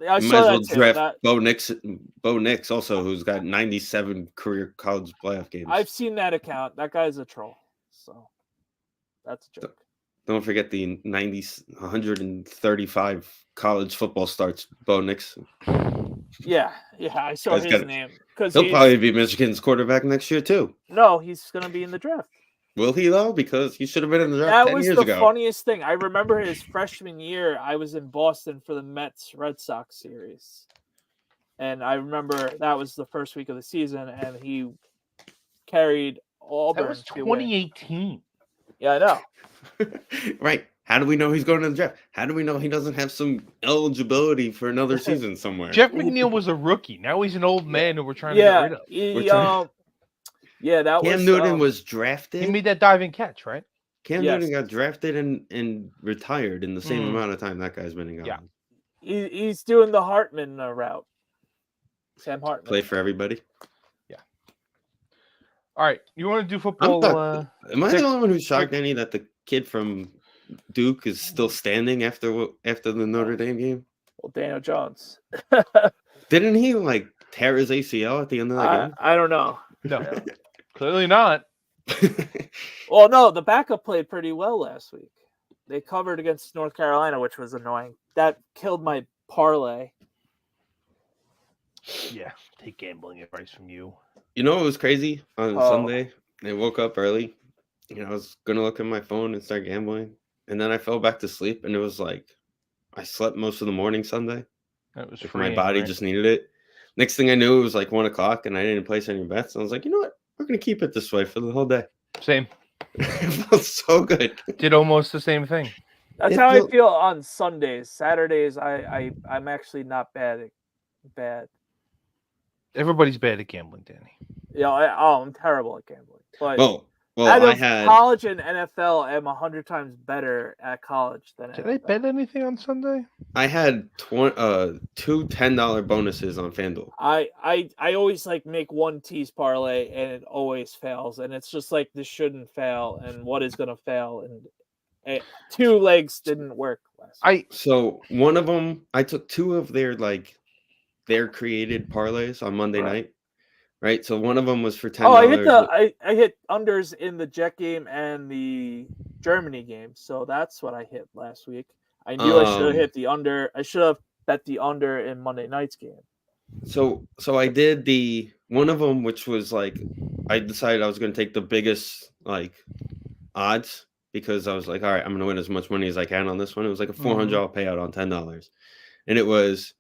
I You saw might as well that too. draft Bo Nix also, who's got 97 career college playoff games. I've seen that account. That guy's a troll. So that's a joke. Don't forget the 135 college football starts. Bo Nix. Yeah, I saw Guy's his got it. name because He'll probably be Michigan's quarterback next year too. no, he's gonna be in the draft. Will he though? Because he should have been in the draft That 10 was years the ago. funniest thing. I remember his freshman year. I was in Boston for the Mets Red Sox series, and I remember that was the first week of the season, and he carried Auburn. That was to win. 2018. Yeah, I know. Right. How do we know he's going to the draft? How do we know he doesn't have some eligibility for another season somewhere? Jeff McNeil was a rookie. Now he's an old man who we're trying to get rid of. That Cam was Newton was drafted. He made that diving catch, right? Cam Yes. Newton got drafted and retired in the same Mm. amount of time that guy's been in college. Yeah. He's doing the Hartman route. Sam Hartman. Play for everybody. All right, you want to do I'm football? am I picks? the only one who's shocked, Danny, that the kid from Duke is still standing after the Notre Dame game? Well, Daniel Jones. Didn't he like tear his ACL at the end of that I don't know. No, clearly not. game? Well, no, the backup played pretty well last week. They covered against North Carolina, which was annoying. That killed my parlay. Yeah, take gambling advice from you. You know what was crazy on Sunday? I woke up early. I was gonna look at my phone and start gambling, and then I fell back to sleep, and it was like I slept most of the morning Sunday. That was Like freeing, my body right? just needed it. Next thing I knew, it was like 1:00, and I didn't place any bets. I was like, you know what? We're gonna keep it this way for the whole day. Same. It felt so good. Did almost the same thing. That's It how felt- I feel on Sundays. Saturdays, I'm actually not bad. Everybody's bad at gambling, Danny. I'm terrible at gambling. But Well, out I of had college and NFL, I'm 100 times better at college than Did NFL. I bet anything on Sunday? I had two $10 bonuses on FanDuel. I always like make one tease parlay and it always fails, and it's just like this shouldn't fail, and what is gonna fail, and two legs didn't work last week. So one of them, I took two of their created parlays on Monday Right. night, right? So one of them was for $10. I hit unders in the Jet game and the Germany game, so that's what I hit last week. I knew I should have hit the under. I should have bet the under in Monday night's game. So I did the one of them, which was like I decided I was going to take the biggest like odds because I was like, all right, I'm going to win as much money as I can on this one. It was like a $400 payout on $10, and it was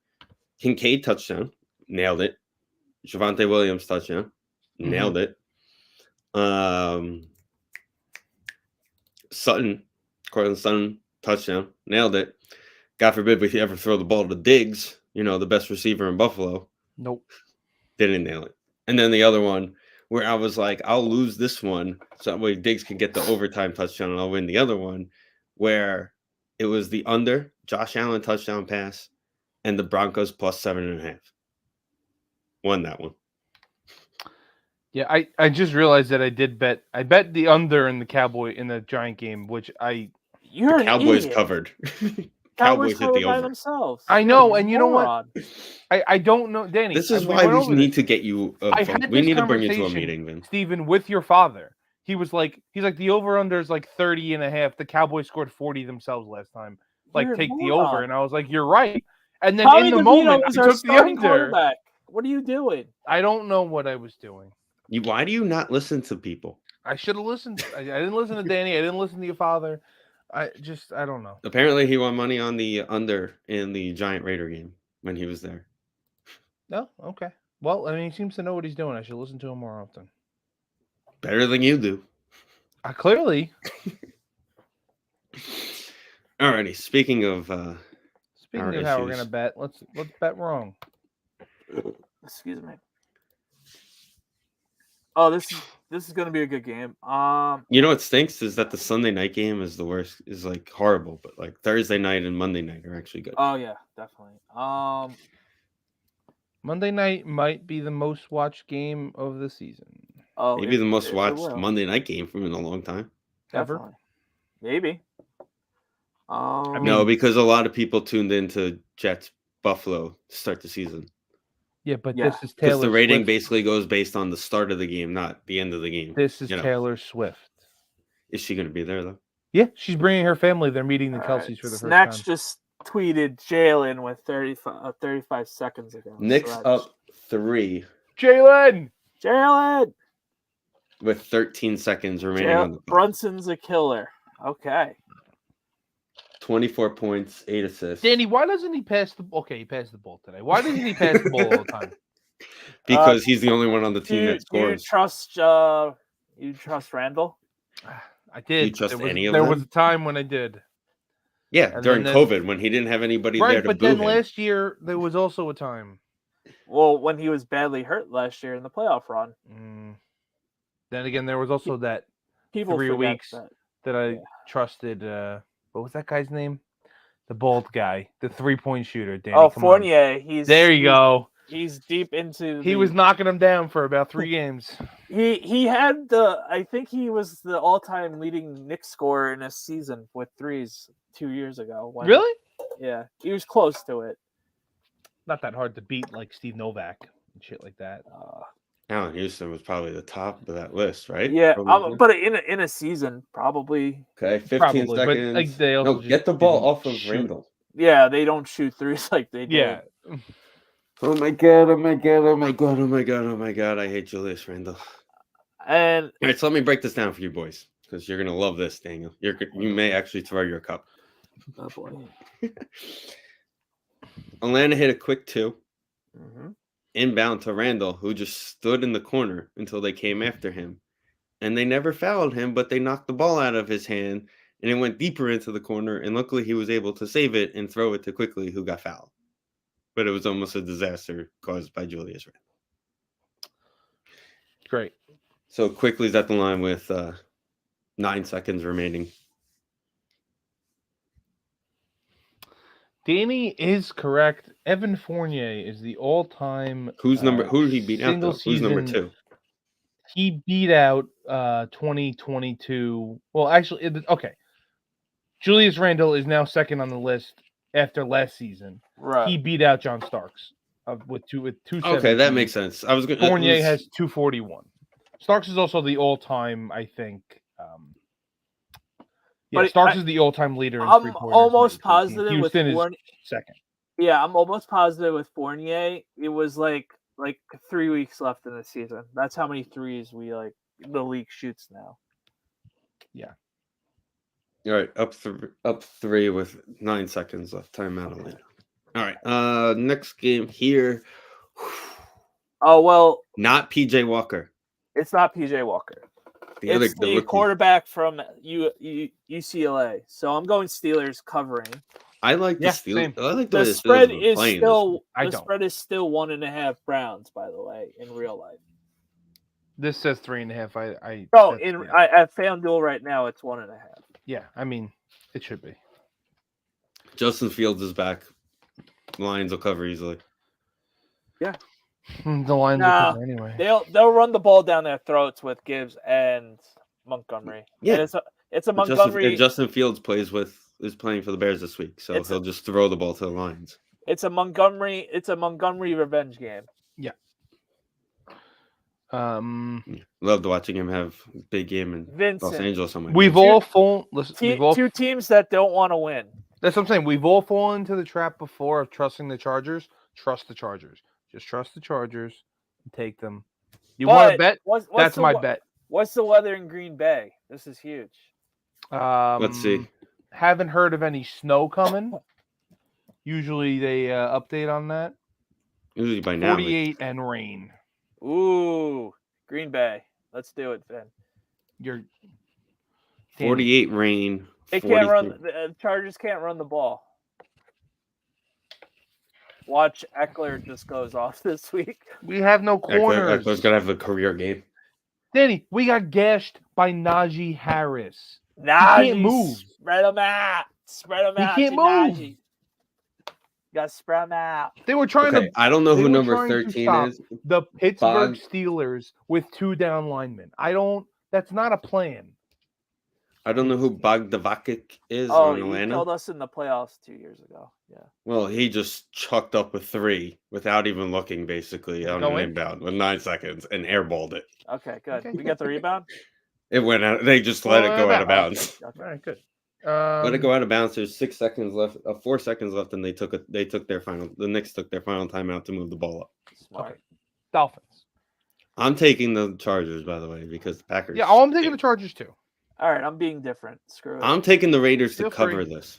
Kincaid touchdown, nailed it. Javonte Williams touchdown, nailed it. Cortland Sutton touchdown, nailed it. God forbid if you ever throw the ball to Diggs, the best receiver in Buffalo. Nope. Didn't nail it. And then the other one where I was like, I'll lose this one so that way Diggs can get the overtime touchdown and I'll win the other one, where it was the under Josh Allen touchdown pass and the Broncos plus 7.5. Won that one. Yeah, I just realized that I did bet. I bet the under in the Giant game, which You're The Cowboys an idiot. covered. Cowboys hit the covered by over. themselves. I You're know, a and you know what? moron. I don't know, Danny. This is we why went we over need this. to get you. I had We this need to bring you to a conversation, meeting, Vin. Steven, with your father. He's like the over under is like 30.5. The Cowboys scored 40 themselves last time. Like You're a take the moron. over, and I was like, you're right. And then Tommy in the DeVito moment, I is our took the starting under. quarterback. What are you doing? I don't know what I was doing. Why do you not listen to people? I should have listened. I didn't listen to Danny. I didn't listen to your father. I don't know. Apparently, he won money on the under in the Giant Raider game when he was there. No, okay. Well, I mean, he seems to know what he's doing. I should listen to him more often. Better than you do. Clearly. Alrighty. Speaking of Speaking our of how we're issues. gonna bet, let's bet wrong. Excuse me. Oh, this is gonna be a good game. You know what stinks is that the Sunday night game is the worst. Is like horrible, but like Thursday night and Monday night are actually good. Oh yeah, definitely. Monday night might be the most watched game of the season. Oh, Maybe the most watched will. Monday night game from in a long time. Ever. Definitely. Maybe. No, because a lot of people tuned into Jets Buffalo to start the season. Yeah, but Yeah. this is Because Taylor the rating Swift. basically goes based on the start of the game, not the end of the game. This is you know. Taylor Swift. Is she going to be there though? Yeah, she's bringing her family. They're meeting the All Kelseys right. for the Snatch first time. just tweeted Jalen with 35 seconds ago. Knicks So up 3 Jalen! Jalen. with 13 seconds remaining on the clock. Brunson's a killer. Okay. 24 points, 8 assists. Danny, why doesn't he pass the ball? Okay, he passed the ball today. Why doesn't he pass the ball all the time? Because he's the only one on the team that Do you scores. trust Randall? I did. You trust any of There them? was a time when I did. Yeah, and during then COVID when he didn't have anybody there Right, to but boo then him. last year there was also a time. Well, when he was badly hurt last year in the playoff run. Then again, there was also that People 3 forget weeks that. that I trusted. What was that guy's name? The bald guy, the 3-point shooter, Danny. Oh, come on. Fournier. There you go. He's deep into. He was knocking him down for about 3 games. He had I think he was the all-time leading Knicks scorer in a season with threes 2 years ago. Really? Yeah, he was close to it. Not that hard to beat, like Steve Novak and shit like that. Allen Houston was probably the top of that list, right? Yeah, Probably. but in a season, probably. Okay, 15 Probably, but, seconds. like, they also no, just get the ball didn't off of shoot. Randall. Yeah, they don't shoot threes like they do. Yeah. Oh my god! Oh my god! Oh my god! Oh my god! Oh my god! I hate Julius Randle. And All right, so let me break this down for you boys because you're gonna love this, Daniel. You may actually throw your cup. oh boy. Atlanta hit a quick 2 Mm-hmm. inbound to Randall, who just stood in the corner until they came after him, and they never fouled him, but they knocked the ball out of his hand, and it went deeper into the corner. And luckily, he was able to save it and throw it to Quickly, who got fouled. But it was almost a disaster caused by Julius Randle. Great. So Quickly's at the line with 9 seconds remaining. Danny is correct. Evan Fournier is the all-time. Who did he beat out? Though? Who's number 2? He beat out 2022. Well, actually, okay. Julius Randle is now second on the list after last season. Right. He beat out John Starks with 270. Okay, that makes sense. I was going. Fournier has 241. Starks is also the all-time, I think. But Starks is the all-time leader in I'm three-pointers. almost positive with Houston is Fournier. second. Yeah, I'm almost positive with Fournier. It was like 3 weeks left in the season. That's how many threes the league shoots now. Yeah. All right, up 3 with 9 seconds left. Timeout, Atlanta. All right, next game here. Oh well, not PJ Walker. It's not PJ Walker. It's the quarterback from UCLA. So I'm going Steelers covering. I like the Steelers. Same. I like The spread is still spread is still 1.5 Browns, by the way, in real life. This says 3.5. At FanDuel right now it's 1.5. Yeah, I mean it should be. Justin Fields is back. Lions will cover easily. Yeah. The Lions will cover anyway. They'll run the ball down their throats with Gibbs and Montgomery. Yeah, and it's a Montgomery. Justin Fields is playing for the Bears this week, so he'll just throw the ball to the Lions. It's a Montgomery revenge game. Yeah. Loved watching him have a big game in Los Angeles. We've all fallen. Two teams that don't want to win. That's what I'm saying. We've all fallen into the trap before of trusting the Chargers. Trust the Chargers. Just trust the Chargers and take them. You want to bet? That's my bet. What's the weather in Green Bay? This is huge. Let's see. Haven't heard of any snow coming. Usually they update on that. Usually by now. 48 and rain. Ooh, Green Bay. Let's do it, Finn. You're 48 rain. They can't run. The Chargers can't run the ball. Watch Eckler just goes off this week. We have no corners. Eckler's gonna have a career game. Danny, we got gashed by Najee Harris. Najee, he can't move. Spread him out. He can't move. You got to spread him out. They were trying to. I don't know who number 13 is. The Pittsburgh Steelers with 2 down linemen. That's not a plan. I don't know who Bogdanovic is on Atlanta. He killed us in the playoffs 2 years ago. Yeah. Well, he just chucked up a 3 without even looking, basically, on an inbound with 9 seconds and airballed it. Okay, good. We got the rebound? It went out. They just let it go out of bounds. Okay. All right, good. Let it go out of bounds. There's 6 seconds left, 4 seconds left, and the Knicks took their final timeout to move the ball up. Smart. Okay. Dolphins. I'm taking the Chargers, by the way, because the Packers. Yeah, I'm taking the Chargers too. All right, I'm being different. Screw it. I'm taking the Raiders to cover this.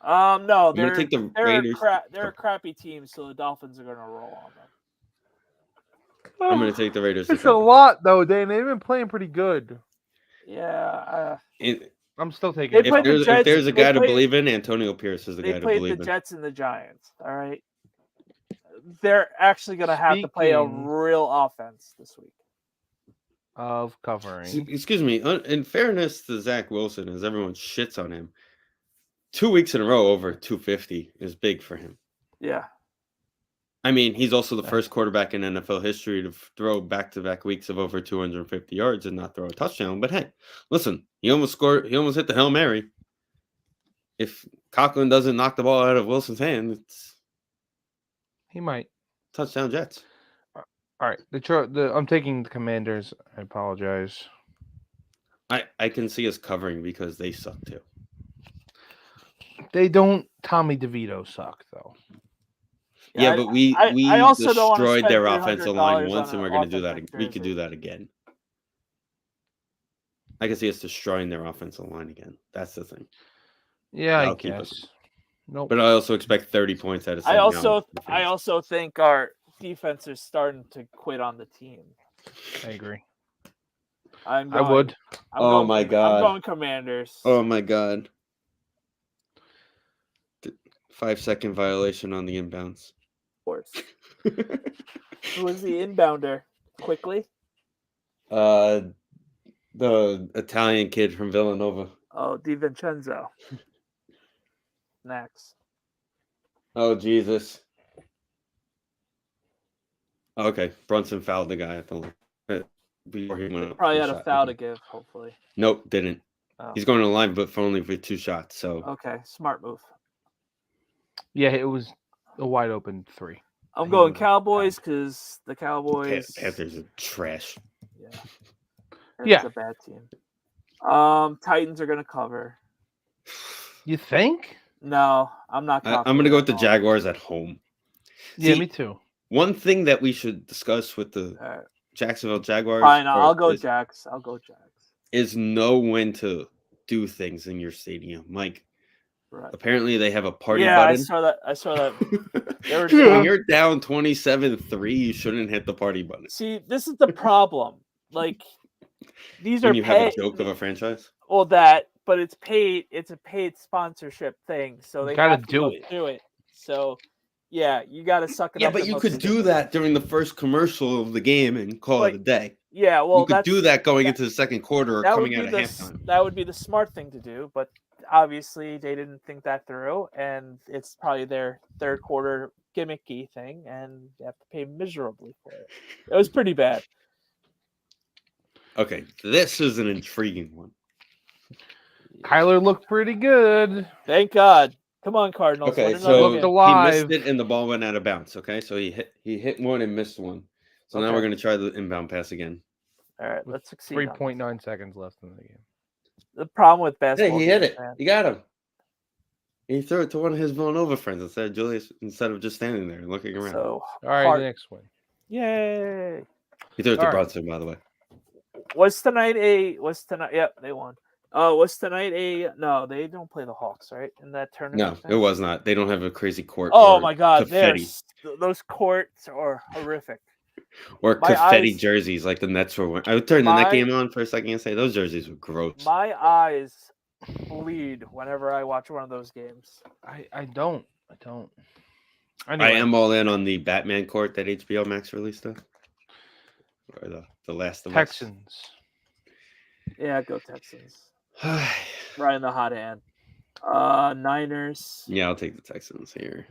No, they're take the Raiders. They're a crappy team, so the Dolphins are going to roll on them. I'm going to take the Raiders. It's a lot, though, Dan. They've been playing pretty good. Yeah. I'm still taking it. If there's a guy to believe in, Antonio Pierce is the guy to believe in. They played the Jets and the Giants, all right? They're actually going to have to play a real offense this week. Of covering. Excuse me. In fairness to Zach Wilson, as everyone shits on him, 2 weeks in a row over 250 is big for him. Yeah. I mean, he's also the first quarterback in NFL history to throw back-to-back weeks of over 250 yards and not throw a touchdown. But hey, listen, he almost scored. He almost hit the Hail Mary. If Coughlin doesn't knock the ball out of Wilson's hand, it's He might. touchdown Jets. All right. I'm taking the Commanders. I apologize. I can see us covering because they suck too. They don't. Tommy DeVito suck though. Yeah, but we I also don't wanna destroyed spend their offensive line $300 once, on and we're an going to do that. offensive We could do jersey. that again. I can see us destroying their offensive line again. That's the thing. Yeah, That'll I keep us- guess. Nope. But I also expect 30 points out of. I also think our defense is starting to quit on the team. I agree. I would. Oh my God. I'm going Commanders. Oh my God. 5-second violation on the inbounds. Of course. Who was the inbounder? Quickly? The Italian kid from Villanova. Oh, DiVincenzo. Next. Oh Jesus. Okay, Brunson fouled the guy at the line. Before he went up Probably for had a shot. foul to give, hopefully. Nope, didn't. Oh. He's going to the line, but for only for 2 shots. So Okay, smart move. Yeah, it was a wide open 3. I'm He going would've- Cowboys because the Cowboys. Panthers are trash. Yeah. Yeah. It's a bad team. Titans are gonna cover. You think? No, I'm not. I'm going to go with the confident at all. Jaguars at home. Yeah, See, me too. One thing that we should discuss with the All right. Jacksonville Jaguars Fine, I'll go is, Jags. I'll go Jags. is know when to do things in your stadium. Like, Right. apparently they have a party Yeah, button. I saw that. They were When you're down 27-3, you shouldn't hit the party button. See, this is the problem. Like, these When are you have a paid. joke of a franchise. Well, that, but it's paid. It's a paid sponsorship thing, so they Gotta have to do go it. do it. So, yeah, you got to suck it Yeah, up. but and you hope could to do get that during the first commercial of the game and call Like, it a day. Yeah, well, You could do that going that- into the second quarter or that would coming be out the of halftime. that would be the smart thing to do, but obviously they didn't think that through, and it's probably their third quarter gimmicky thing, and you have to pay miserably for it. It was pretty bad. Okay, this is an intriguing one. Kyler looked pretty good. Thank God. Come on, Cardinals. Okay, win another so Looked game. alive. he missed it and the ball went out of bounds. Okay, so he hit one and missed one. So now Okay. we're going to try the inbound pass again. All right, let's succeed. on this. 3.9 seconds left in the game. The problem with Hey, basketball. he hit games, it. man. He got him. He threw it to one of his Villanova friends instead of just standing there and looking around. So, All right, hard. the next one. Yay! He threw it to all right. Brunson, by the way. Was tonight? Yep, they won. Was tonight a? No, they don't play the Hawks, right? In that tournament. No, it was not. They don't have a crazy court. Oh or my God, confetti those courts are horrific. or my confetti eyes- jerseys like the Nets were wearing. I would turn the My- net game on for a second and say those jerseys were gross. My eyes bleed whenever I watch one of those games. I don't. I Anyway, am all in on the Batman court that HBO Max released, though. Or the Last of Texans. Yeah, go Texans. Us. Right in the hot hand. Niners. Yeah, I'll take the Texans here.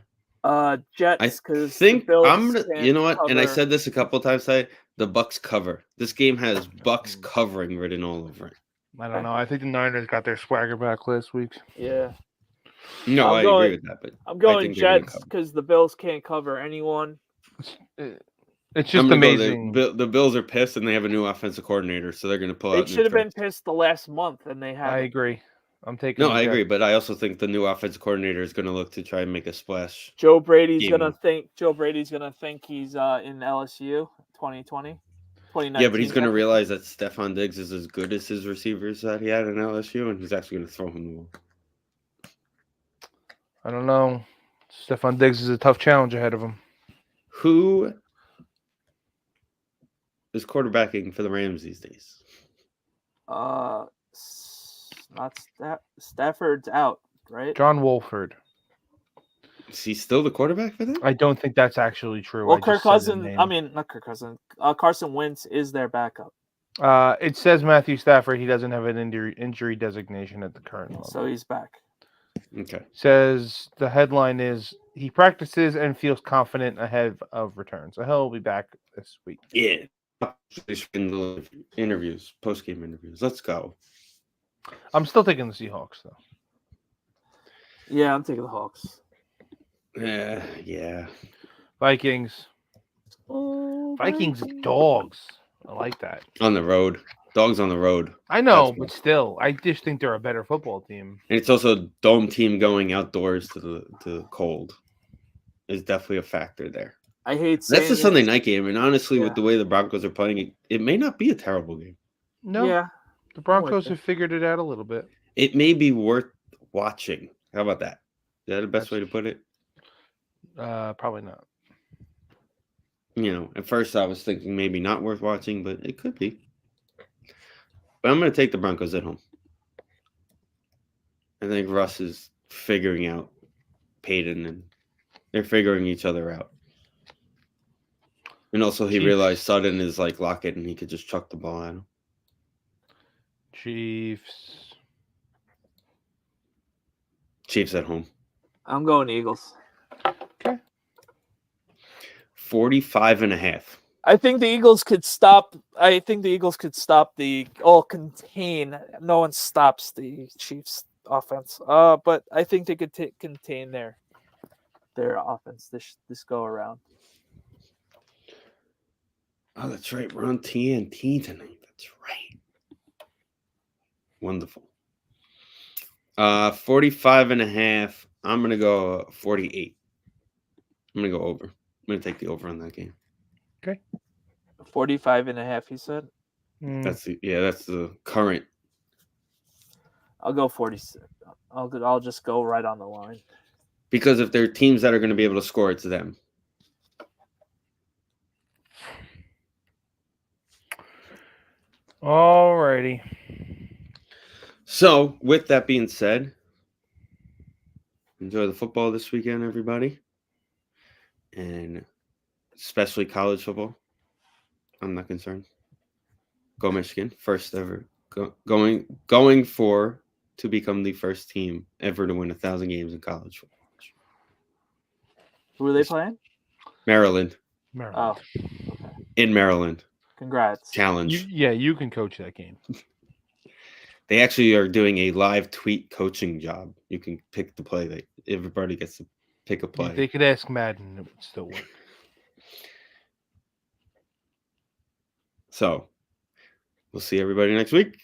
Jets. I Because think I'm gonna. You know what? And I said this a couple times today. The Bucks cover. This game has Bucks covering written all over it. I don't know. I think the Niners got their swagger back last week. Yeah, No, I'm I going- agree with that, but I'm I going think they're gonna Jets cover. because the Bills can't cover anyone. It's just I'm gonna go amazing. the Bills are pissed and they have a new offensive coordinator, so they're going to pull They out. should have been pissed the last month, and they I haven't. agree. I'm taking. No, the I Jets. agree, but I also think the new offensive coordinator is going to look to try and make a splash. Joe Brady's Game gonna one. think. Joe Brady's gonna think he's in LSU 2020, 2019. Yeah, but he's going to realize that Stephon Diggs is as good as his receivers that he had in LSU, and he's actually going to throw him the ball. I don't know. Stephon Diggs is a tough challenge ahead of him. Who is quarterbacking for the Rams these days? Stafford's out, right? John Wolford. Is he still the quarterback for them? I don't think that's actually true. Well, I Kirk just said the Cousins. name. I mean, not Kirk Cousins. Carson Wentz is their backup, It says Matthew Stafford. He doesn't have an injury designation at the current moment. so he's back. Okay. Says the headline is he practices and feels confident ahead of return. So he'll be back this week. Yeah. In the interviews, post-game interviews. Let's go. I'm still taking the Seahawks though. Yeah, I'm taking the Hawks. Yeah. Vikings. Vikings dogs. I like that. On the road. Dogs on the road. I know, That's but what- still, I just think they're a better football team. And it's also a dome team going outdoors to the cold. Is definitely a factor there. I hate saying That's a Sunday night game, and honestly, Yeah. with the way the Broncos are playing, it may not be a terrible game. No, Yeah, the Broncos that. have figured it out a little bit. It may be worth watching. How about that? Is that the best way to put it? Probably not. You know, at first I was thinking maybe not worth watching, but it could be. But I'm going to take the Broncos at home. I think Russ is figuring out Peyton, and they're figuring each other out. And also, he Chiefs. realized Sutton is like Lockett, and he could just chuck the ball at him. Chiefs. Chiefs at home. I'm going Eagles. 45.5. I think the Eagles could stop. I think the Eagles could stop contain. No one stops the Chiefs' offense. But I think they could contain their offense this go around. Oh, that's right. We're on TNT tonight. That's right. Wonderful. 45.5. I'm going to go 48. I'm going to go over. I'm going to take the over on that game. 45.5, he said. That's the current. I'll go 46. I'll just go right on the line. Because if there are teams that are going to be able to score, it's them. Alrighty. So, with that being said, enjoy the football this weekend, everybody. And especially college football. I'm not concerned. Go Michigan. First ever. Going for to become the first team ever to win 1,000 games in college football. Who are they playing? Maryland. Maryland. Oh, In Maryland. congrats. Challenge. You can coach that game. They actually are doing a live tweet coaching job. You can pick the play. That everybody gets to pick a play. They could ask Madden; it would still work. So, we'll see everybody next week.